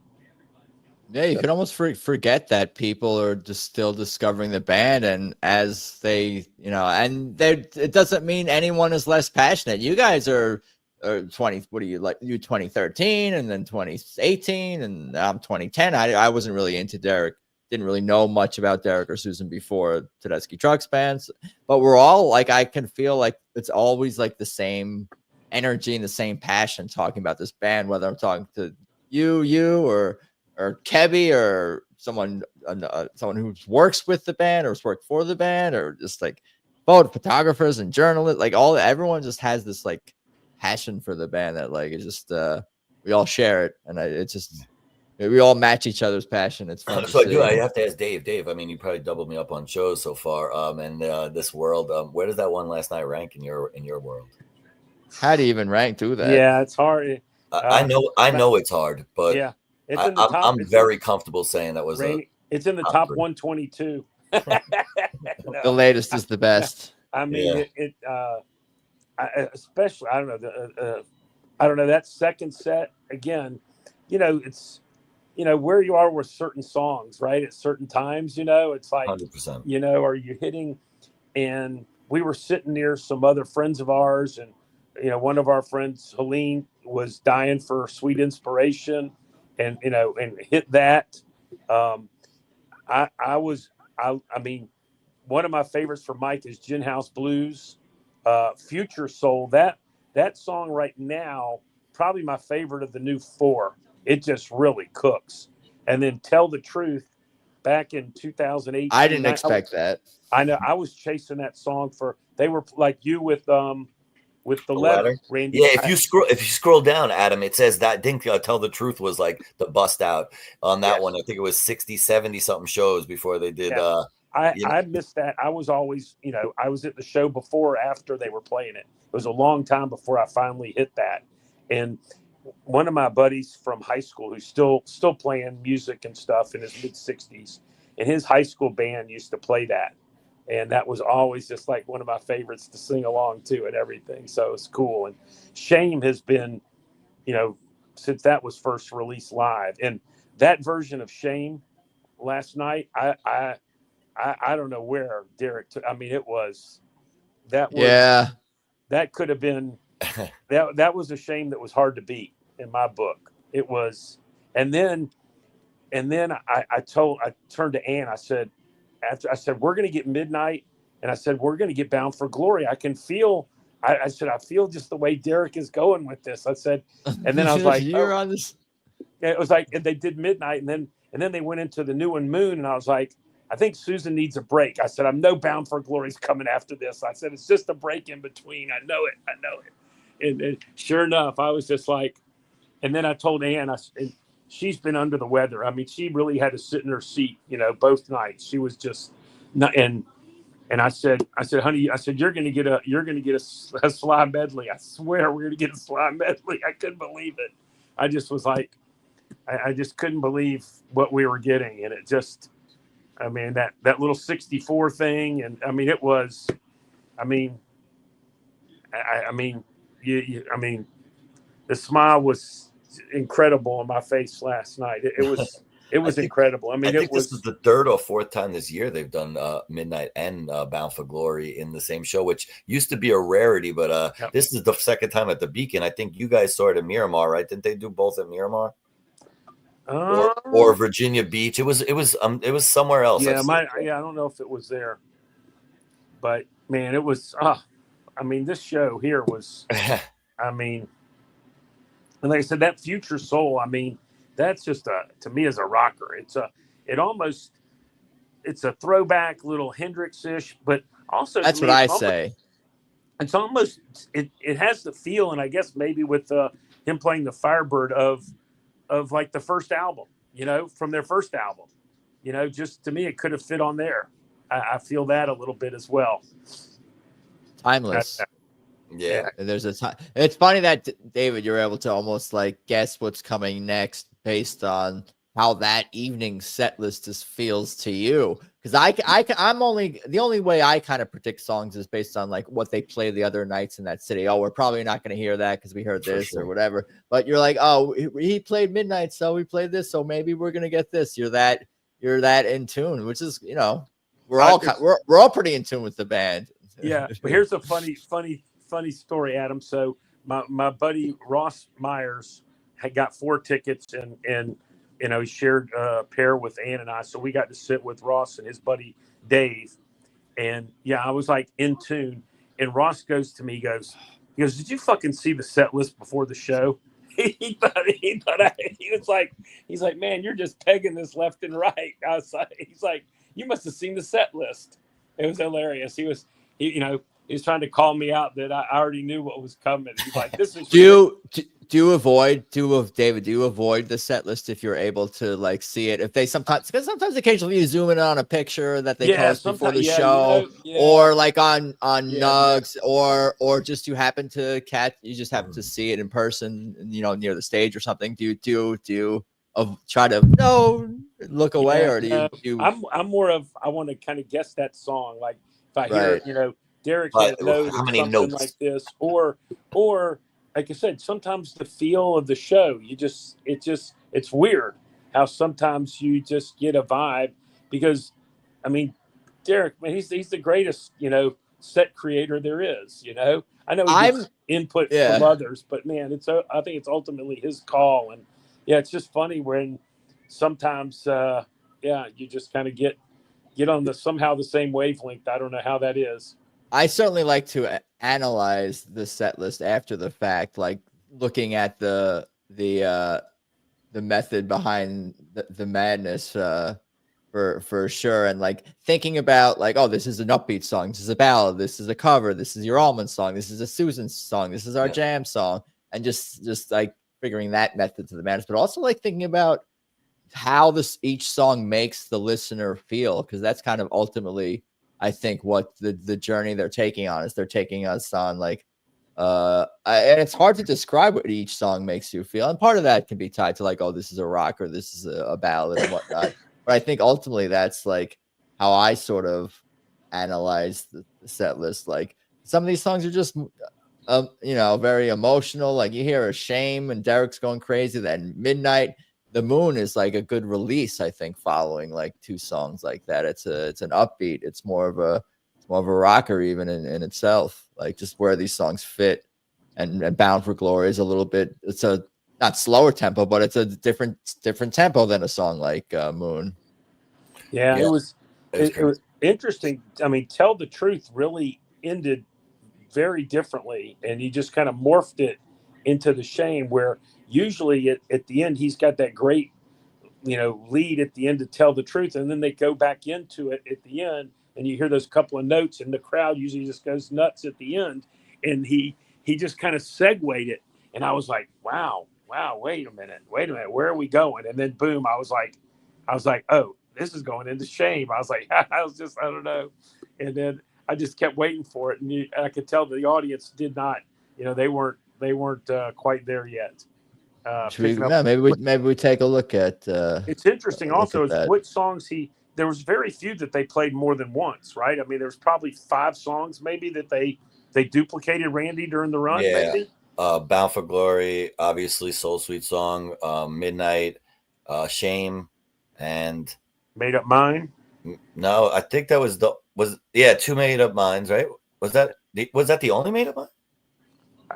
Yeah, you can almost forget that people are just still discovering the band, and as they, and it doesn't mean anyone is less passionate. You guys are 20. What are you like? You 2013, and then 2018, and now I'm 2010. I wasn't really into Derek. Didn't really know much about Derek or Susan before Tedeschi Trucks bands, but we're all like, I can feel like it's always like the same energy and the same passion talking about this band, whether I'm talking to you or Kebby or someone who works with the band or has worked for the band, or just like photographers and journalists, like everyone just has this like passion for the band that like it's just we all share it, and it's just we all match each other's passion. It's fun. So I have to ask Dave. Dave, I mean, you probably doubled me up on shows so far. And this world, where does that one last night rank in your world? How do you even rank through that? Yeah, it's hard. I know it's hard, but yeah, it's in the top. I'm very comfortable saying that was it's in the top 122. The latest is the best. I mean, especially I don't know that second set again. It's where you are with certain songs, right? At certain times, it's like 100%. Are you hitting? And we were sitting near some other friends of ours, and one of our friends, Helene, was dying for Sweet Inspiration, and and hit that. I mean, one of my favorites for Mike is Gin House Blues, Future Soul. That song right now, probably my favorite of the new four. It just really cooks. And then Tell the Truth, back in 2008. I didn't expect that. I know. I was chasing that song they were like you with the letter, Randy. Yeah, if you scroll down, Adam, it says that Tell the Truth was like the bust out on that one. I think it was 60, 70 something shows before they did. Yeah. I missed that. I was always, I was at the show before or after they were playing it. It was a long time before I finally hit that. And one of my buddies from high school who's still playing music and stuff in his mid-60s, and his high school band used to play that. And that was always just like one of my favorites to sing along to and everything. So it's cool. And Shame has been, since that was first released live. And that version of Shame last night, I don't know where Derek took. I mean, that could have been that was a shame that was hard to beat in my book. It was, and then I turned to Ann. I said, we're going to get Midnight, and I said, we're going to get Bound for Glory. I can feel. I said, I feel just the way Derek is going with this. I said, and then I was like, you're on this. It was like, and they did Midnight, and then they went into the New and Moon, and I was like, I think Susan needs a break. I said, I'm no Bound for Glory's coming after this. I said, it's just a break in between. I know it. And sure enough, I was just like, and then I told Ann, and she's been under the weather. I mean, she really had to sit in her seat, both nights. She was just not, and I said, honey, you're going to get a Sly medley. I swear we're going to get a Sly medley. I couldn't believe it. I just was like, I just couldn't believe what we were getting. And it just, I mean, that little 64 thing. And I mean, it was, I mean, the smile was incredible on my face last night. It was incredible. I mean, this is the third or fourth time this year they've done Midnight and Bound for Glory in the same show, which used to be a rarity, but this is the second time at the Beacon. I think you guys saw it at Miramar, right? Didn't they do both at Miramar? Or Virginia Beach? It was somewhere else. Yeah, I don't know if it was there, but man, it was. I mean, this show here was. I mean, and like I said, that Future Soul. I mean, that's just to me as a rocker. It's a throwback, little Hendrix-ish, but also that's what I say. It's almost it has the feel, and I guess maybe with him playing the Firebird of like the first album, from their first album, just to me it could have fit on there. I feel that a little bit as well. Timeless. Yeah. There's a time. It's funny that David, you're able to almost like guess what's coming next based on how that evening set list just feels to you. Because I'm only the only way I kind of predict songs is based on like what they play the other nights in that city. Oh, we're probably not going to hear that because we heard this or whatever. But you're like, oh, he played Midnight, so we played this, so maybe we're going to get this. You're that in tune, which is, you know, we're all pretty in tune with the band. Yeah, but here's a funny story, Adam. So my buddy Ross Myers had got 4 tickets, and you know, he shared a pair with Ann and I, so we got to sit with Ross and his buddy Dave. And yeah, I was like in tune. And Ross goes to me, he goes, did you fucking see the set list before the show? He was like, he's like, man, you're just pegging this left and right. I was like, he's like, you must have seen the set list. It was hilarious. He was trying to call me out that I already knew what was coming. He's like, this is do you avoid the set list if you're able to like see it? If they sometimes occasionally you zoom in on a picture that they post before the show, or like on Nugs, or just you just happen to see it in person, you know, near the stage or something. Do you try to look away, or do you? I'm more of, I want to kind of guess that song. Like if I hear, you know, Derek had a note or something like this, or like I said, sometimes the feel of the show, it's weird how sometimes you just get a vibe, because I mean, Derek, man, he's the greatest, you know, set creator there is, you know. I know he gets input from others, but man, I think it's ultimately his call. And yeah, it's just funny when sometimes you just kind of get on somehow the same wavelength. I don't know how that is. I certainly like to analyze the set list after the fact, like looking at the method behind the madness for sure, and like thinking about like, oh, this is an upbeat song, this is a ballad, this is a cover, this is your Almond song, this is a Susan song, this is our jam song, and just like figuring that method to the madness, but also like thinking about how each song makes the listener feel, because that's kind of ultimately, I think, what the journey they're taking on is. They're taking us on like, and it's hard to describe what each song makes you feel. And part of that can be tied to like, oh, this is a rock or this is a ballad and whatnot. But I think ultimately that's like how I sort of analyze the set list. Like some of these songs are just, you know, very emotional. Like you hear a Shame and Derek's going crazy. Then Midnight, The Moon is like a good release, I think, following like 2 songs like that. It's an upbeat. It's more of a rocker even in itself, like just where these songs fit. And Bound for Glory is a little bit, it's a not slower tempo, but it's a different tempo than a song like Moon. Yeah, it was interesting. I mean, Tell the Truth really ended very differently, and he just kind of morphed it into the Shame, where usually at the end he's got that great, you know, lead at the end to Tell the Truth, and then they go back into it at the end, and you hear those couple of notes, and the crowd usually just goes nuts at the end, and he just kind of segued it, and I was like, wow, wait a minute, where are we going? And then boom, I was like, oh, this is going into Shame. I was like, I don't know, and then I just kept waiting for it, and I could tell the audience did not, you know, they weren't quite there yet. Maybe we take a look at. It's interesting also is which songs there was very few that they played more than once, right? I mean, there was probably 5 songs maybe that they duplicated Randy during the run. Yeah. Maybe. Bound for Glory, obviously Soul Sweet Song, Midnight, Shame, and Made Up Mind. No, I think that was 2 Made Up Minds, right? Was that the only Made Up Mind?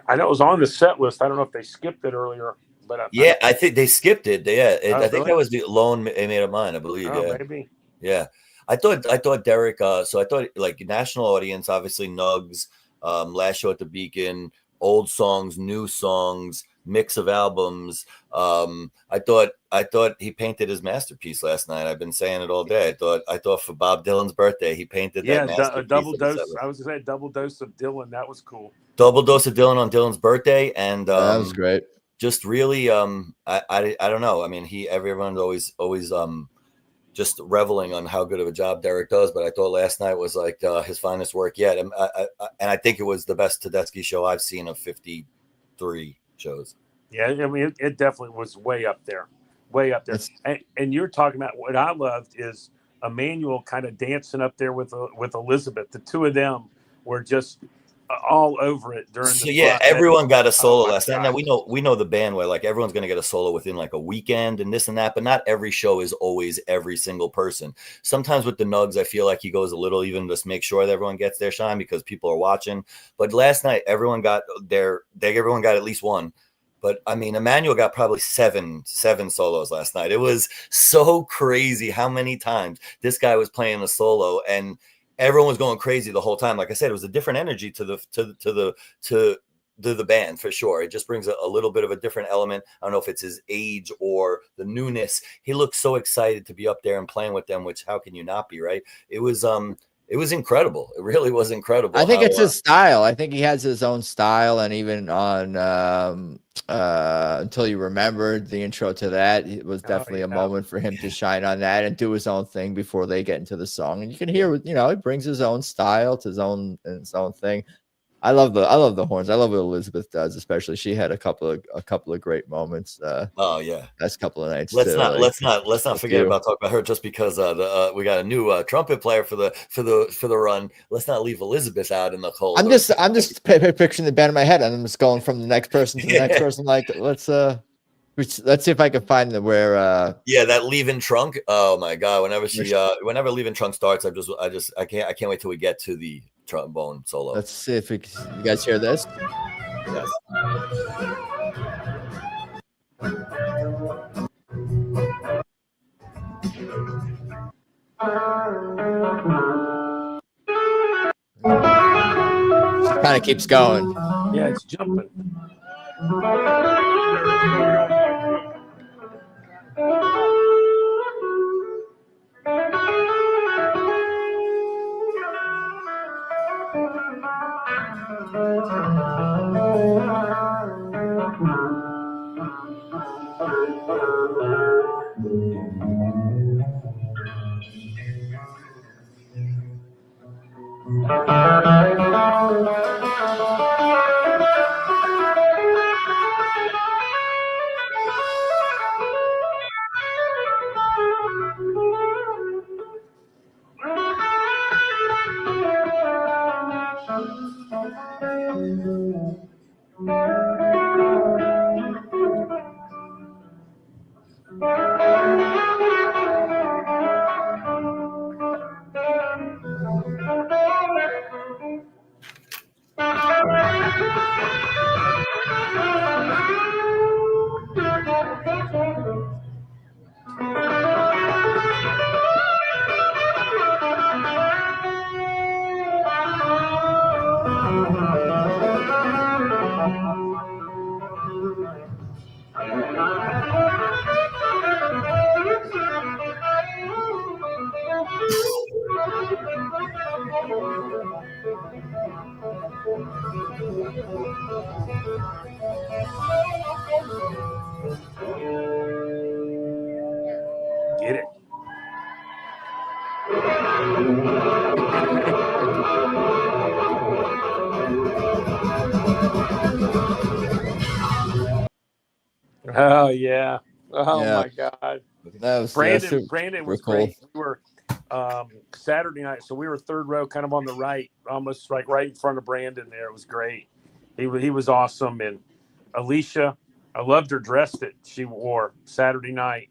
I know it was on the set list. I don't know if they skipped it earlier, but I think they skipped it. I think that was the lone Made Up Mind, I believe. Oh, maybe. Yeah, I thought Derek. So I thought like national audience, obviously Nugs, Last Show at the Beacon, old songs, new songs, mix of albums. I thought he painted his masterpiece last night. I've been saying it all day. I thought for Bob Dylan's birthday, he painted that masterpiece. A double dose. I was gonna say a double dose of Dylan. That was cool. Double dose of Dylan on Dylan's birthday, and that was great. Just really, I don't know. I mean, everyone's always just reveling on how good of a job Derek does. But I thought last night was like his finest work yet, and I think it was the best Tedeschi show I've seen of 53 shows. Yeah, I mean, it definitely was way up there. way up there. And you're talking about what I loved is Emmanuel kind of dancing up there with Elizabeth. The two of them were just all over it during the yeah, everyone got a solo last night. God. Now we know the band where like everyone's gonna get a solo within like a weekend and this and that, but not every show is always every single person. Sometimes with the Nugs, I feel like he goes a little even just make sure that everyone gets their shine because people are watching. But last night everyone got everyone got at least one. But I mean, Emmanuel got probably seven solos last night. It was so crazy how many times this guy was playing a solo and everyone was going crazy the whole time. Like I said, it was a different energy to the band for sure. It just brings a little bit of a different element. I don't know if it's his age or the newness. He looked so excited to be up there and playing with them, which how can you not be, right? It was incredible. It really was incredible. I think it's his style. I think he has his own style, and even on Until You Remembered, the intro to that, it was definitely a moment for him to shine on that and do his own thing before they get into the song. And you can hear, he brings his own style to his own thing. I love the horns. I love what Elizabeth does, especially she had a couple of great moments. Oh yeah, last couple of nights. Let's not forget about talking about her just because we got a new trumpet player for the run. Let's not leave Elizabeth out in the cold. I'm just picturing the band in my head, and I'm just going from the next person to the next person. Like let's see if I can find where. That leaving trunk. Oh my god! Whenever leaving trunk starts, I can't wait till we get to the trombone solo. Let's see if you guys hear this. Yes. Kind of keeps going. Yeah, it's jumping. Get it. Oh yeah. Oh Yeah. my God. That was Brandon was cool. great. We were Saturday night, so we were third row, kind of on the right, almost like right in front of Brandon. There, it was great. He was awesome. And Alicia, I loved her dress that she wore Saturday night.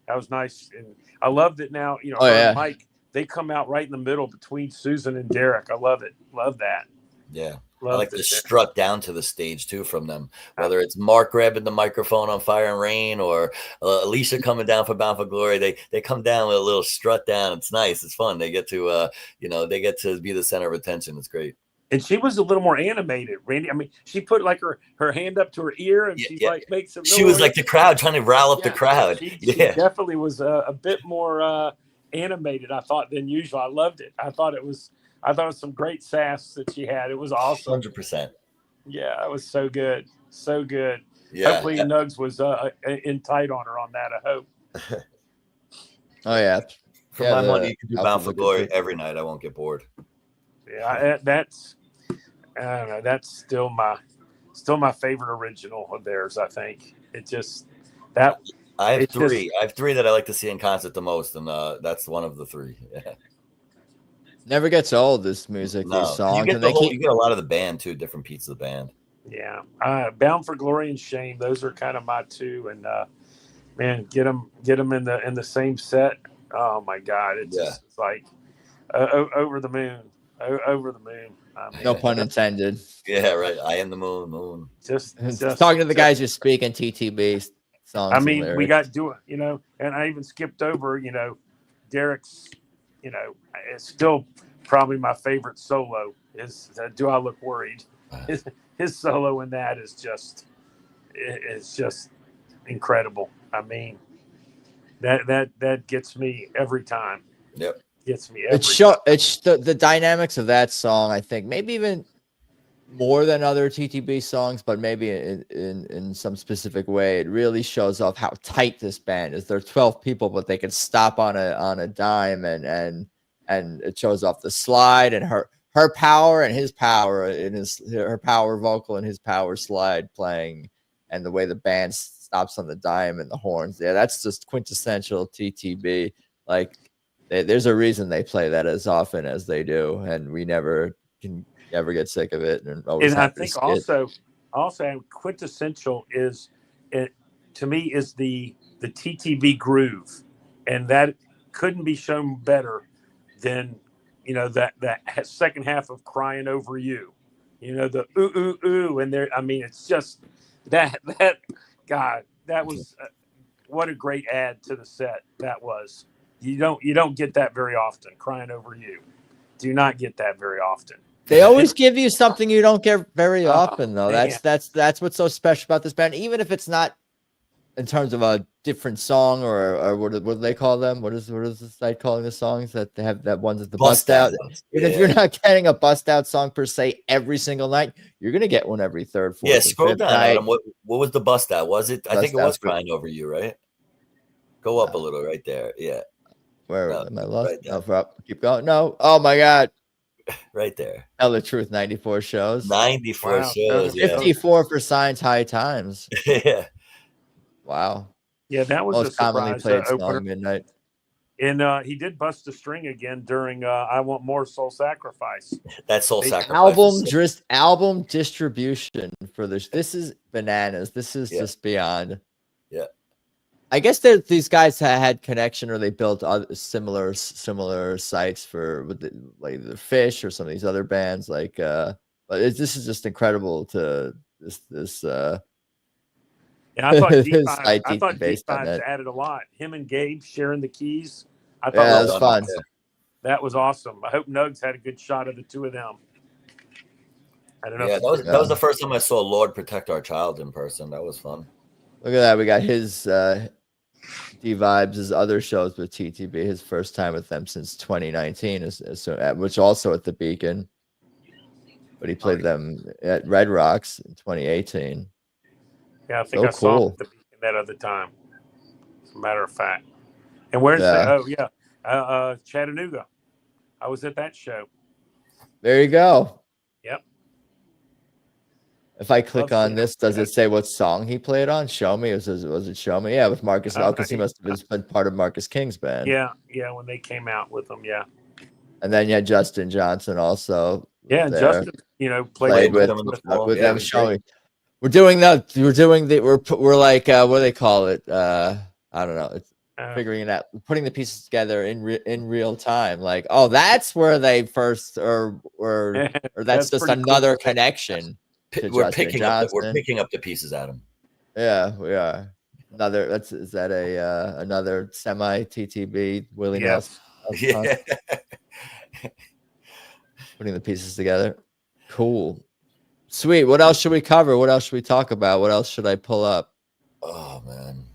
That was nice, and I loved it. Now her and Mike, they come out right in the middle between Susan and Derek. I love it. Love that. Yeah. I like the strut down to the stage too from them, whether it's Mark grabbing the microphone on Fire and Rain or Alicia coming down for Bound for Glory. They come down with a little strut down. It's nice. It's fun. They get to they get to be the center of attention. It's great. And she was a little more animated, Randy. I mean, she put like her hand up to her ear and she like makes some noise. She was like the crowd, trying to rile up the crowd. She definitely was a bit more animated, I thought, than usual. I loved it. I thought it was some great sass that she had. It was awesome. 100%. Yeah, it was so good. So good. Yeah. Hopefully Nugs was in tight on her on that, I hope. Oh, yeah. For my money, you can do Bound for Glory every night. I won't get bored. Yeah, I don't know. That's still my favorite original of theirs, I think. It just I have It's just, three. I have three that I like to see in concert the most, and that's one of the three. Yeah. Never gets old. This music, these No, 'cause songs, you get and the they whole. keep. You get a lot of the band too, different pieces of the band. yeah. Bound for Glory and Shame. Those are kind of my two. And man, get them in the same set. Oh my God, it's Yeah. just it's like over the moon, over the moon. I mean, No pun intended. Yeah, right. I am the moon. just Talking to the guys who speak in TTB songs. I and mean, we lyrics. got and I even skipped over, Derek's, it's still probably my favorite solo is Do I Look Worried? His solo in that is just, it's just incredible. I mean, that gets me every time. Yep. Gets me every It's the dynamics of that song, I think, maybe even more than other TTB songs, but maybe in some specific way, it really shows off how tight this band is. There are 12 people, but they can stop on a dime, and it shows off the slide and her power and his power in her power vocal and his power slide playing, and the way the band stops on the dime and the horns. Yeah, that's just quintessential TTB. Like, there's a reason they play that as often as they do, and we never can ever get sick of it. And I think also quintessential is it to me is the TTB groove, and that couldn't be shown better than that second half of Crying Over You, the ooh ooh ooh, and there. I mean, it's just that God, that was what a great add to the set that was. You don't get that very often. Crying Over You, do not get that very often. They always give you something you don't get very often, though. Man. That's what's so special about this band. Even if it's not in terms of a different song or what do they call them? What is the site calling the songs that they have, that ones at the bust out? Even if you're not getting a bust out song per se every single night, you're gonna get one every third, fourth. Yeah, scroll down, Adam. What was the bust out? Was it? I think it was Crying Over You, right? Go up a little, right there. Yeah. Where am I lost? No, keep going. No. Oh my God. Right there. Tell the truth. 94 shows. 94 shows. 54 for Science High Times. Yeah. Wow. Yeah, that was most a commonly surprise, played song midnight. And he did bust a string again during I Want More Soul Sacrifice. That Soul Sacrifice. Album distribution for this. This is bananas. This is just beyond. Yeah. I guess that these guys had connection, or they built other similar sites for like the Fish or some of these other bands. Like, but this is just incredible to this. Yeah, I thought D5 added a lot. Him and Gabe sharing the keys. I thought that was fun. Awesome. That was awesome. I hope Nugs had a good shot of the two of them. I don't know. Yeah, that was the first time I saw Lord Protect Our Child in person. That was fun. Look at that. We got his D-Vibes, his other shows with TTB, his first time with them since 2019, which also at the Beacon. But he played them at Red Rocks in 2018. Yeah, I think I saw him at the Beacon that other time. As a matter of fact. And where's Chattanooga. I was at that show. There you go. Yep. If I click on this, does it say what song he played on? Show Me. Was it Show Me? Yeah, with Marcus. Because he must have been part of Marcus King's band. Yeah, when they came out with them, yeah. And then Justin Johnson also. Yeah, Justin, played with them. Showing. We're like, what do they call it? I don't know. It's figuring it out, putting the pieces together in real time. Like, oh, that's where they first, or that's just another connection. We're picking up the pieces, Adam. Yeah, we are. Is that another semi TTB Willie Nelson? Yeah. Putting the pieces together. Cool. Sweet. What else should we cover? What else should we talk about? What else should I pull up? Oh man.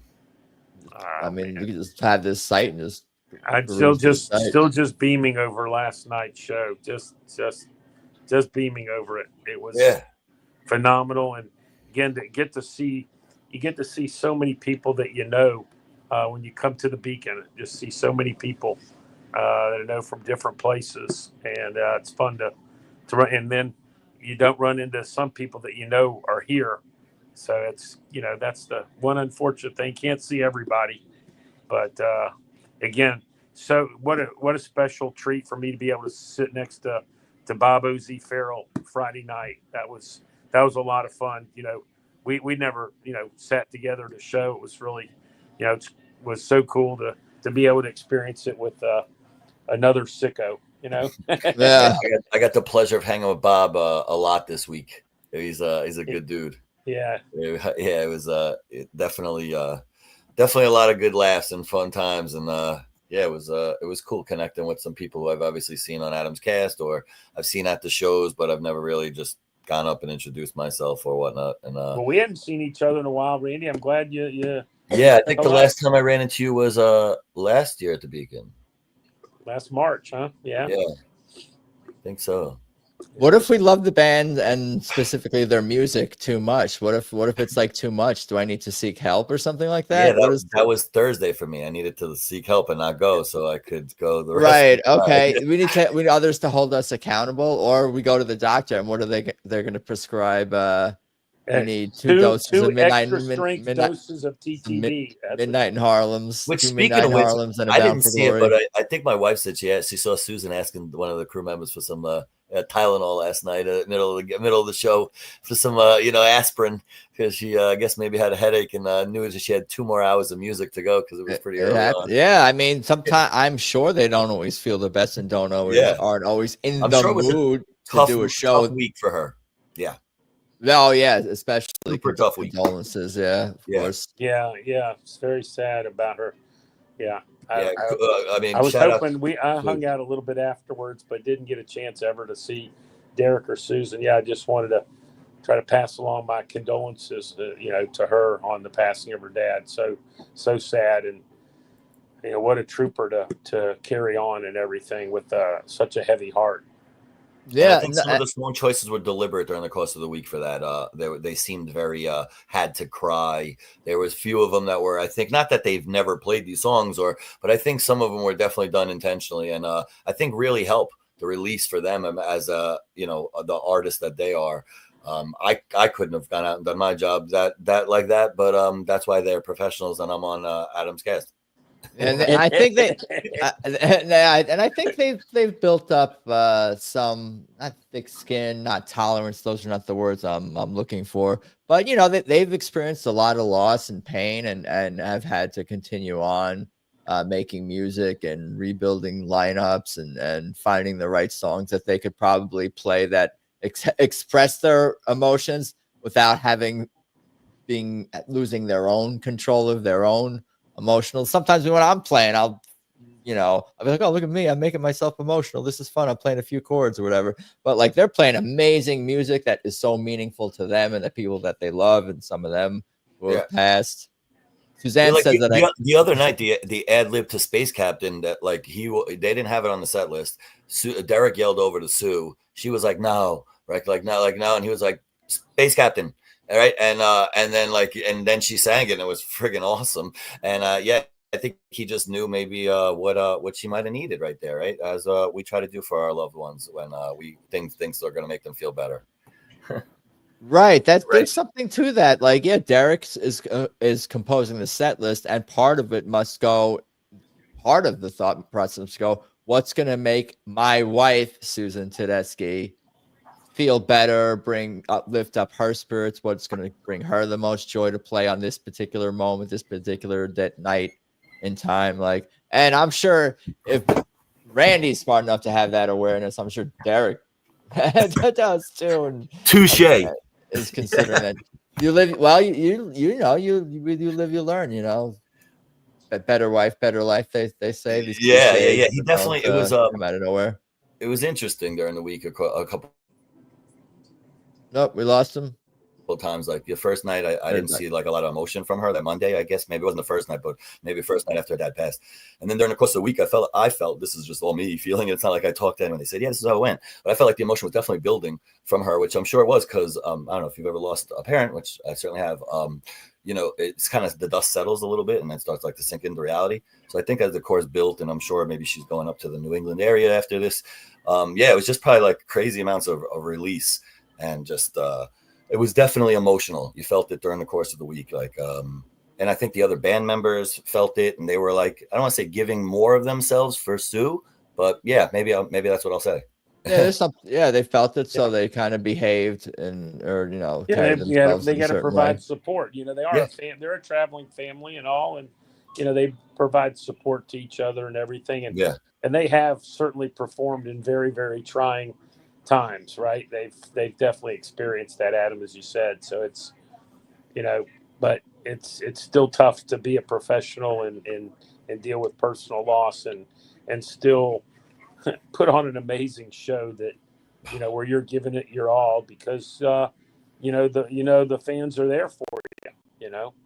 I mean, you can just have this site and just. I'm still just beaming over last night's show. Just beaming over it. It was phenomenal, and again, you get to see so many people that when you come to the Beacon. Just see so many people that I know from different places, and it's fun to run. And then you don't run into some people that are here So it's, that's the one unfortunate thing. Can't see everybody, but again, so what a special treat for me to be able to sit next to Bob Ozzie Farrell Friday night. That was a lot of fun. We never sat together to show. It was really, it was so cool to be able to experience it with another sicko. Yeah. I got the pleasure of hanging with Bob a lot this week. He's a good dude. Yeah. It was definitely a lot of good laughs and fun times, and it was cool connecting with some people who I've obviously seen on Adam's Cast or I've seen at the shows, but I've never really just gone up and introduced myself or whatnot. And well, we hadn't seen each other in a while, Randy. I'm glad you. Yeah, I think the last time I ran into you was last year at the Beacon. Last March, huh? Yeah. Yeah, I think so. What if we love the band and specifically their music too much? What if it's like too much? Do I need to seek help or something like that? Yeah, that was Thursday for me. I needed to seek help and not go so I could go the rest right. of the Okay. time. we need others to hold us accountable, or we go to the doctor and what are they're going to prescribe? We need two doses of midnight doses of TTD. Midnight in Harlem's. Which, two speaking midnight of which, Harlem's and a I Bound didn't for see Glory. it, but I think my wife said she saw Susan asking one of the crew members for some Tylenol last night, middle of the show, for some aspirin, because she I guess maybe had a headache and knew that she had 2 more hours of music to go because it was pretty early on. Yeah, I mean, sometimes I'm sure they don't always feel the best and aren't always in the mood to do a show. Tough week for her. Yeah. Oh yeah, especially super tough week. Condolences, yeah, of course. Yeah, it's very sad about her. Yeah. I mean, I was hoping I hung out a little bit afterwards, but didn't get a chance ever to see Derek or Susan. Yeah, I just wanted to try to pass along my condolences, to her on the passing of her dad. So sad, and what a trooper to carry on and everything with such a heavy heart. Yeah, and I think some of the song choices were deliberate during the course of the week for that. They seemed very had to cry. There was few of them that were, I think, not that they've never played these songs, but I think some of them were definitely done intentionally, and I think really help the release for them as the artist that they are. I couldn't have gone out and done my job that like that, but that's why they're professionals, and I'm on Adam's Cast. And I think they've built up some not thick skin, not tolerance. Those are not the words I'm looking for. But they've experienced a lot of loss and pain, and have had to continue on making music and rebuilding lineups and finding the right songs that they could probably play that express their emotions without losing their own control of their own emotional. Sometimes when I'm playing, I'll be like, oh, look at me, I'm making myself emotional. This is fun. I'm playing a few chords or whatever. But like, they're playing amazing music that is so meaningful to them and the people that they love, and some of them who have passed. Suzanne says that the other night, the ad lib to Space Captain, that they didn't have it on the set list. Derek yelled over to Sue. She was like, no, right, no, and he was like, Space Captain. All right. And then she sang it, and it was friggin' awesome. And I think he just knew maybe what she might have needed right there, right? As we try to do for our loved ones when we think things are going to make them feel better. Right. There's something to that. Like, yeah, Derek is composing the set list, and part of it must go. Part of the thought process must go, what's going to make my wife, Susan Tedeschi, feel better, lift up her spirits, what's going to bring her the most joy to play on this particular moment, this particular night in time. And I'm sure if Randy's smart enough to have that awareness, I'm sure Derek does too. And touche is considering that you live well. You live, you learn. A better wife, better life. They say. Yeah. He definitely. It was come out of nowhere. It was interesting during the week. A couple. Nope, we lost him. Times, like the first night, I didn't see like a lot of emotion from her. That Monday, I guess maybe it wasn't the first night, but maybe first night after her dad passed. And then during the course of the week, I felt this is just all me feeling it. It's not like I talked to them and they said, yeah, this is how it went. But I felt like the emotion was definitely building from her, which I'm sure it was because I don't know if you've ever lost a parent, which I certainly have. It's kind of the dust settles a little bit and then starts like to sink into reality. So I think as the course built, and I'm sure maybe she's going up to the New England area after this. It was just probably like crazy amounts of release and just it was definitely emotional. You felt it during the course of the week, like, and I think the other band members felt it, and they were like, I don't want to say giving more of themselves for Sue, but yeah, maybe that's what I'll say. Yeah, there's some. Yeah, they felt it, so they kind of behaved or carried themselves. They got to provide way. support. They are they're a traveling family and all, and they provide support to each other and everything, and and they have certainly performed in very, very trying times. Right? They've definitely experienced that, Adam, as you said. So it's but it's still tough to be a professional and deal with personal loss and still put on an amazing show that where you're giving it your all because the fans are there for you.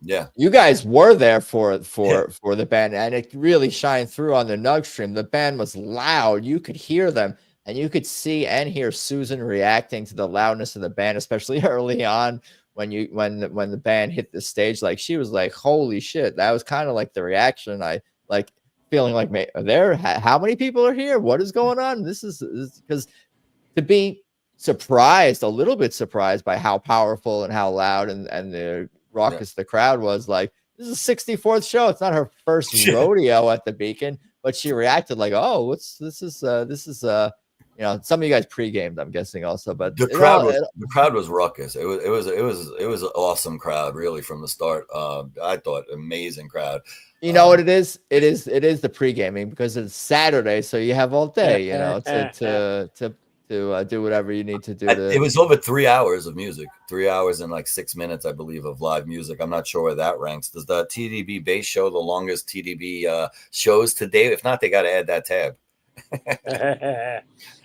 Yeah, you guys were there for the band, and it really shined through on the Nug stream. The band was loud. You could hear them, and you could see and hear Susan reacting to the loudness of the band, especially early on when the band hit the stage. Like, she was like, holy shit. That was kind of like the reaction. I like feeling like, how many people are here? What is going on? This is because to be surprised, a little bit surprised by how powerful and how loud and the raucous the crowd was. Like, this is a 64th show. It's not her first rodeo at the Beacon, but she reacted like, oh, this is some of you guys pre-gamed, I'm guessing also, but the crowd was ruckus. It was an awesome crowd, really, from the start. I thought amazing crowd. You know what it is? It is the pre-gaming because it's Saturday, so you have all day, to do whatever you need to do. It was over 3 hours of music, 3 hours and like 6 minutes, I believe, of live music. I'm not sure where that ranks. Does the TDB base show the longest TDB shows to date? If not, they got to add that tab.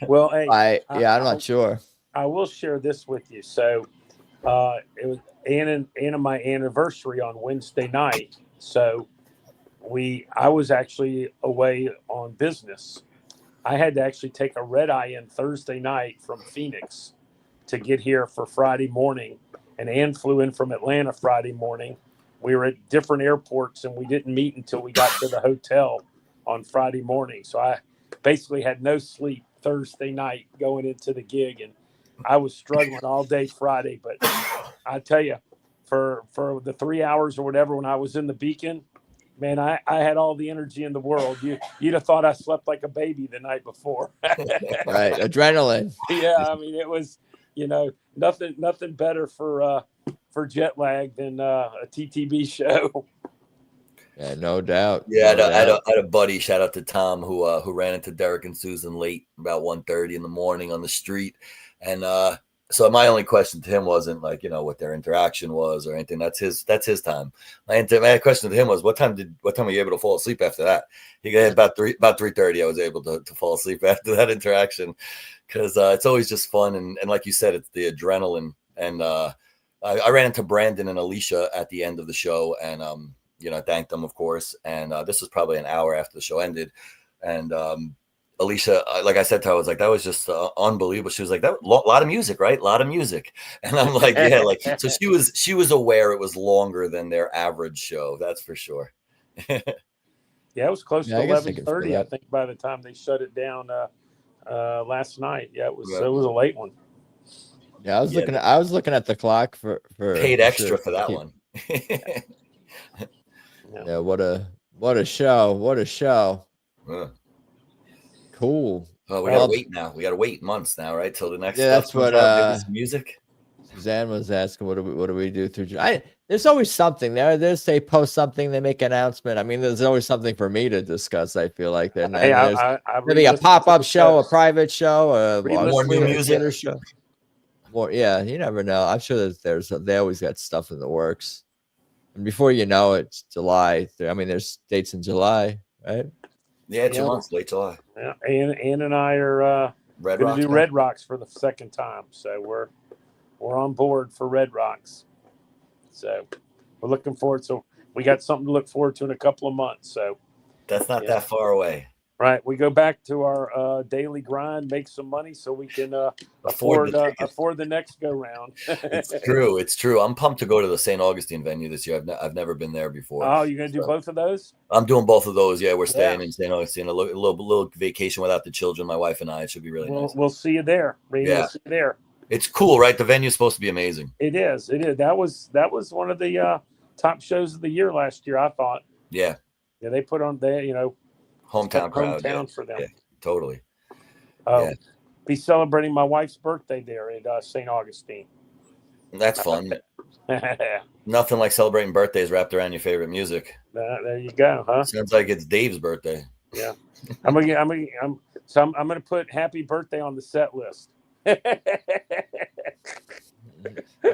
Well, hey, I'm not sure. I will share this with you. So it was Ann and my anniversary on Wednesday night. So I was actually away on business. I had to actually take a red eye in Thursday night from Phoenix to get here for Friday morning. And Ann flew in from Atlanta Friday morning. We were at different airports and we didn't meet until we got to the hotel on Friday morning. So I basically had no sleep Thursday night going into the gig. And I was struggling all day Friday. But I tell you, for the 3 hours or whatever, when I was in the Beacon, man, I had all the energy in the world. You'd have thought I slept like a baby the night before. Right, adrenaline. Yeah, I mean, it was, nothing better for jet lag than a TTB show. Yeah, no doubt. Yeah, I had a buddy. Shout out to Tom who ran into Derek and Susan late, about 1:30 in the morning on the street, and so my only question to him wasn't like, what their interaction was or anything. That's his time. My question to him was, what time were you able to fall asleep after that? He got about 3:30. I was able to fall asleep after that interaction because it's always just fun. And like you said, it's the adrenaline. And I ran into Brandon and Alicia at the end of the show and, thanked them, of course. And this was probably an hour after the show ended. And Alicia, like I said to her, I was like, that was just unbelievable. She was like, that a lot of music, right? A lot of music. And I'm like, yeah, like, so she was aware it was longer than their average show. That's for sure. Yeah, it was close to 11:30, I think, by the time they shut it down last night. Yeah, it was a late one. Yeah, I was looking at the clock for paid extra for that one. Yeah, what a show. What a show. Cool. Oh, we gotta wait now. We gotta wait months now, right? Till the next. Yeah, that's what music. Suzanne was asking. What do we do through? There's always something there. They post something. They make an announcement. I mean, there's always something for me to discuss. I feel like there's maybe a pop-up show, a private show, more new music show. More, yeah. You never know. I'm sure that they always got stuff in the works. And before you know it, it's July. I mean, there's dates in July, right? Yeah, 2 months, late July. Yeah, Ann and I are going to do Red Rocks for the second time, so we're on board for Red Rocks. So we're looking forward. So we got something to look forward to in a couple of months. So that's not that far away. Right, we go back to our daily grind, make some money, so we can afford the next go round. It's true. I'm pumped to go to the St. Augustine venue this year. I've never been there before. Oh, you're gonna do both of those? I'm doing both of those. Yeah, we're staying in St. Augustine. A little vacation without the children, my wife and I. It should be really nice. We'll see you there. We'll see you there. It's cool, right? The venue's supposed to be amazing. It is. It is. That was one of the top shows of the year last year, I thought. Yeah. Yeah, they put on there, Hometown crowd. Hometown for them. Yeah, totally. Oh, be celebrating my wife's birthday there at St. Augustine. That's fun. Nothing like celebrating birthdays wrapped around your favorite music. There you go, huh? Sounds like it's Dave's birthday. Yeah, I'm gonna put happy birthday on the set list. You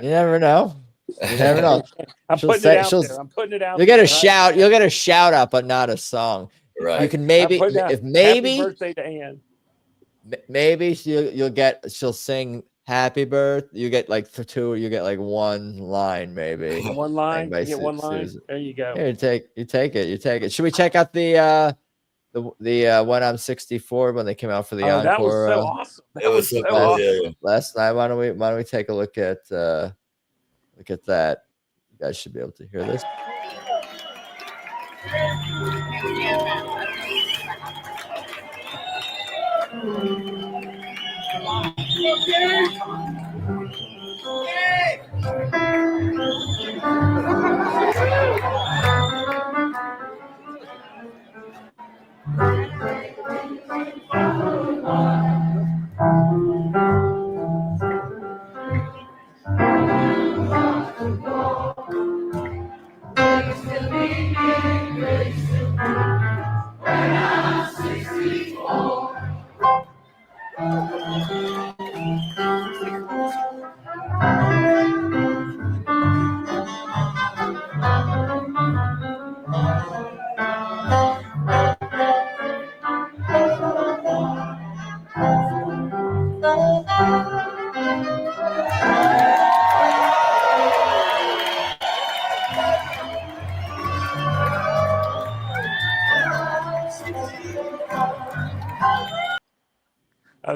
never know. You never know. I'm putting it out there. I'm putting it out. You'll get a shout. You'll get a shout out, but not a song. Right. You can maybe happy birthday to Ann. Maybe she'll sing happy birth. You get like two. You get like one line, maybe. One line. You get one line. Susan. There you go. Here, you take it. Should we check out the When I'm 64 when they came out for the encore? That was so awesome. It was so awesome. Last night. Why don't we take a look at that? You guys should be able to hear this.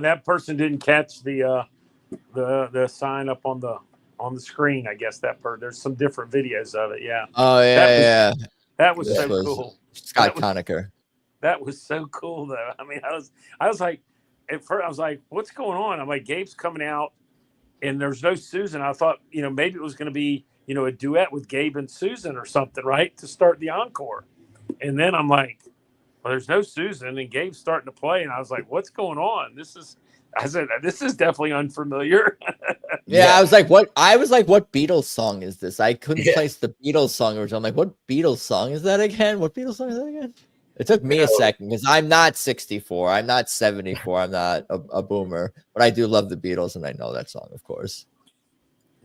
That person didn't catch the sign up on the screen. I guess there's some different videos of it. Yeah. Oh yeah, that was so cool. Scott Conacher. That was so cool though. I mean, I was like, at first I was like, what's going on? I'm like, Gabe's coming out, and there's no Susan. I thought, maybe it was going to be, a duet with Gabe and Susan or something, right, to start the encore. And then I'm like, well, there's no Susan, and Gabe's starting to play, and I was like, what's going on? This is definitely unfamiliar. Yeah, I was like, what Beatles song is this? I couldn't place the Beatles song original. I'm like, what Beatles song is that again? What Beatles song is that again? It took me a second because I'm not 64. I'm not 74. I'm not a boomer, but I do love the Beatles, and I know that song, of course.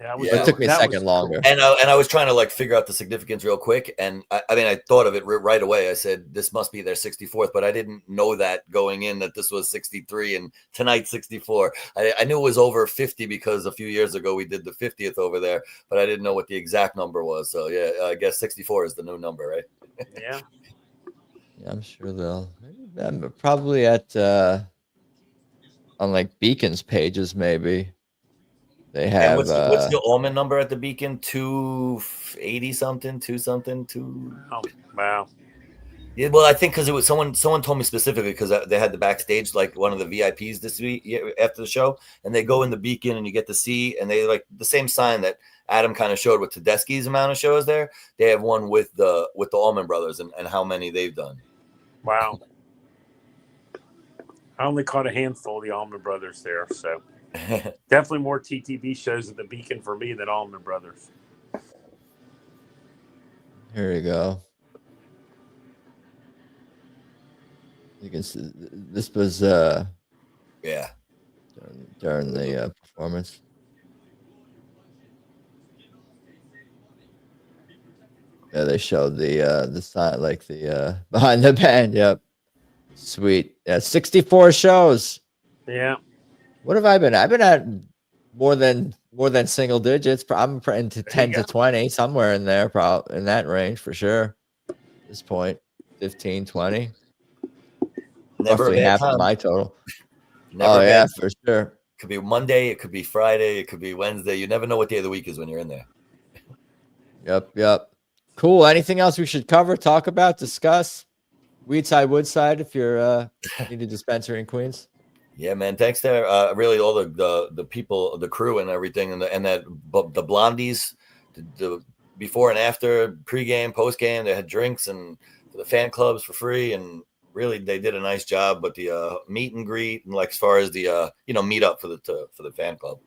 Yeah, it took me a second longer. And I was trying to figure out the significance real quick. And I thought of it right away. I said, this must be their 64th, but I didn't know that going in that this was 63 and tonight 64. I knew it was over 50 because a few years ago we did the 50th over there, but I didn't know what the exact number was. So yeah, I guess 64 is the new number, right? Yeah. Yeah, I'm sure they'll probably at on Beacon's pages, maybe. They have what's the Allman number at the Beacon? 280 something, 2 something, 2. Oh, wow. Yeah, well, I think because it was someone told me specifically because they had the backstage one of the VIPs this week after the show, and they go in the Beacon and you get to see, and they the same sign that Adam kind of showed with Tedeschi's amount of shows there. They have one with the Allman Brothers and how many they've done. Wow. I only caught a handful of the Allman Brothers there, so. Definitely more TTB shows at the Beacon for me than Allman Brothers. Here we go. You can see this was during the performance. Yeah, they showed the sign behind the band. Yep, sweet. Yeah, 64 shows. Yeah. What have I been? I've been at more than single digits. I'm into 10 to 20, somewhere in there, probably in that range for sure. At this point, 15, 20. Never roughly half of my total. Never yeah, for sure. It could be Monday, it could be Friday, it could be Wednesday. You never know what day of the week is when you're in there. Yep. Cool. Anything else we should cover, talk about, discuss? Weedside, Woodside, if you're need a dispensary in Queens. Yeah, man. Thanks to really all the people, the crew, and everything, and the blondies, the before and after, pregame, postgame, they had drinks and the fan clubs for free, and really they did a nice job. But the meet and greet, and like as far as the meet up for the fan club,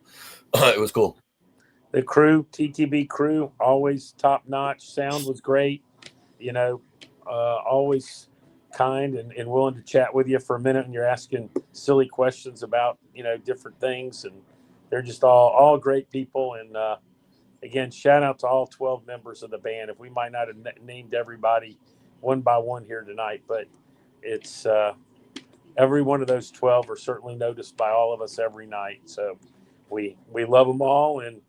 it was cool. The crew, TTB crew, always top notch. Sound was great. Always kind and willing to chat with you for a minute, and you're asking silly questions about different things, and they're just all great people. And again, shout out to all 12 members of the band. If we might not have named everybody one by one here tonight, but it's every one of those 12 are certainly noticed by all of us every night. So we love them all, and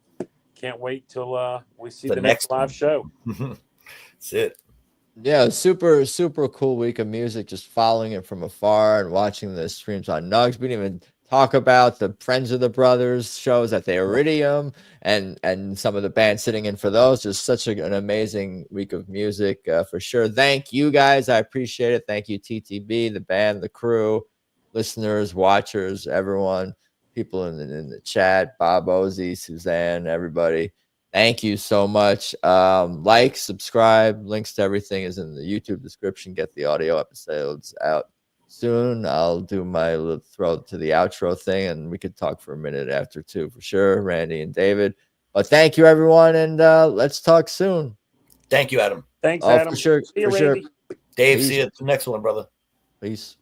can't wait till we see the next live show. That's it. Yeah, super, super cool week of music, just following it from afar and watching the streams on Nugs. We didn't even talk about the Friends of the Brothers shows at the Iridium and some of the bands sitting in for those. Just such an amazing week of music for sure. Thank you guys. I appreciate it. Thank you, TTB, the band, the crew, listeners, watchers, everyone, people in the chat, Bob, Ozzy, Suzanne, everybody. Thank you so much. Like, subscribe, links to everything is in the YouTube description. Get the audio episodes out soon. I'll do my little throw to the outro thing, and we could talk for a minute after too, for sure, Randy and David. But thank you, everyone, and let's talk soon. Thank you, Adam. Thanks, Adam. For sure. See you, for sure. Randy. Dave, Peace. see you at the next one, brother. Peace.